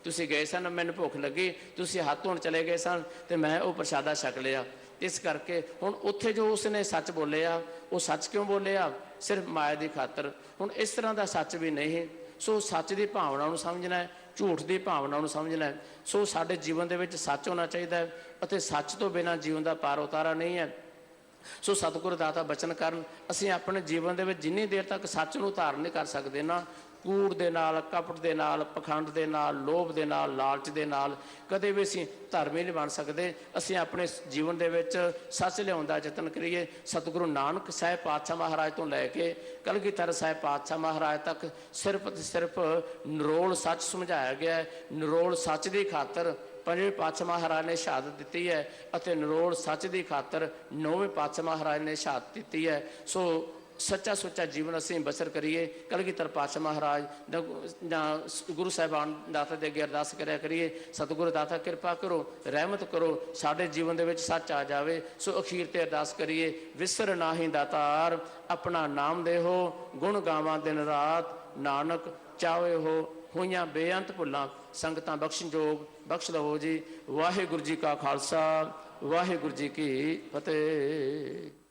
ਤੁਸੀਂ ਗਏ ਸਨ, ਮੈਨੂੰ ਭੁੱਖ ਲੱਗੀ, ਤੁਸੀਂ ਹੱਥ ਧੋਣ ਚਲੇ ਗਏ ਸਨ ਅਤੇ ਮੈਂ ਉਹ ਪ੍ਰਸ਼ਾਦਾ ਛਕ ਲਿਆ। ਇਸ ਕਰਕੇ ਹੁਣ ਉੱਥੇ ਜੋ ਉਸਨੇ ਸੱਚ ਬੋਲਿਆ, ਉਹ ਸੱਚ ਕਿਉਂ ਬੋਲਿਆ? ਸਿਰਫ ਮਾਇਆ ਦੀ ਖਾਤਰ। ਹੁਣ ਇਸ ਤਰ੍ਹਾਂ ਦਾ ਸੱਚ ਵੀ ਨਹੀਂ। ਸੋ ਸੱਚ ਦੀ ਭਾਵਨਾ ਨੂੰ ਸਮਝਣਾ ਹੈ, ਝੂਠ ਦੀ ਭਾਵਨਾ ਨੂੰ ਸਮਝਣਾ ਹੈ। ਸੋ ਸਾਡੇ ਜੀਵਨ ਦੇ ਵਿੱਚ ਸੱਚ ਹੋਣਾ ਚਾਹੀਦਾ ਹੈ, ਅਤੇ ਸੱਚ ਤੋਂ ਬਿਨਾਂ ਜੀਵਨ ਦਾ ਪਾਰ ਉਤਾਰਾ ਨਹੀਂ ਹੈ। ਸੋ ਸਤਿਗੁਰ ਦਾਤਾ ਬਚਨ ਕਰਨ, ਅਸੀਂ ਆਪਣੇ ਜੀਵਨ ਦੇ ਵਿੱਚ ਜਿੰਨੀ ਦੇਰ ਤੱਕ ਸੱਚ ਨੂੰ ਧਾਰਨ ਨਹੀਂ ਕਰ ਸਕਦੇ ਨਾ, ਕੂੜ ਦੇ ਨਾਲ, ਕਪਟ ਦੇ ਨਾਲ, ਪਖੰਡ ਦੇ ਨਾਲ, ਲੋਭ ਦੇ ਨਾਲ, ਲਾਲਚ ਦੇ ਨਾਲ ਕਦੇ ਵੀ ਅਸੀਂ ਧਰਮੀ ਨਹੀਂ ਬਣ ਸਕਦੇ। ਅਸੀਂ ਆਪਣੇ ਜੀਵਨ ਦੇ ਵਿੱਚ ਸੱਚ ਲਿਆਉਣ ਦਾ ਯਤਨ ਕਰੀਏ। ਸਤਿਗੁਰੂ ਨਾਨਕ ਸਾਹਿਬ ਪਾਤਸ਼ਾਹ ਮਹਾਰਾਜ ਤੋਂ ਲੈ ਕੇ ਕਲਗੀਧਰ ਸਾਹਿਬ ਪਾਤਸ਼ਾਹ ਮਹਾਰਾਜ ਤੱਕ ਸਿਰਫ ਅਤੇ ਸਿਰਫ ਨਿਰੋਲ ਸੱਚ ਸਮਝਾਇਆ ਗਿਆ ਹੈ। ਨਿਰੋਲ ਸੱਚ ਦੀ ਖਾਤਰ 5ਵੇਂ ਪਾਤਸ਼ਾਹ ਮਹਾਰਾਜ ਨੇ ਸ਼ਹਾਦਤ ਦਿੱਤੀ ਹੈ, ਅਤੇ ਨਿਰੋਲ ਸੱਚ ਦੀ ਖਾਤਰ 9ਵੇਂ ਪਾਤਸ਼ਾਹ ਮਹਾਰਾਜ ਨੇ ਸ਼ਹਾਦਤ ਦਿੱਤੀ ਹੈ। ਸੋ ਸੱਚਾ ਸੁੱਚਾ ਜੀਵਨ ਅਸੀਂ ਬਸਰ ਕਰੀਏ। ਕਲਗੀਧਰ ਪਾਤਸ਼ਾਹ ਮਹਾਰਾਜ ਜਾਂ ਗੁਰੂ ਸਾਹਿਬਾਨ ਦਾਤਾ ਦੇ ਅੱਗੇ ਅਰਦਾਸ ਕਰਿਆ ਕਰੀਏ, ਸਤਿਗੁਰੂ ਦਾਤਾ ਕਿਰਪਾ ਕਰੋ, ਰਹਿਮਤ ਕਰੋ, ਸਾਡੇ ਜੀਵਨ ਦੇ ਵਿੱਚ ਸੱਚ ਆ ਜਾਵੇ। ਸੋ ਅਖੀਰ ਤੇ ਅਰਦਾਸ ਕਰੀਏ, ਵਿਸਰ ਨਾਹੀਂ ਦਾਤਾਰ, ਆਪਣਾ ਨਾਮ ਦੇਹੋ, ਗੁਣ ਗਾਵਾਂ ਦਿਨ ਰਾਤ, ਨਾਨਕ ਚਾਹੇ ਹੋ ਹੋਈਆਂ ਬੇਅੰਤ ਭੁੱਲਾਂ ਸੰਗਤਾਂ ਬਖਸ਼ਣ ਜੋਗ ਬਖਸ਼ ਲਵੋ ਜੀ। ਵਾਹਿਗੁਰੂ ਜੀ ਕਾ ਖਾਲਸਾ, ਵਾਹਿਗੁਰੂ ਜੀ ਕੀ ਫਤਿਹ।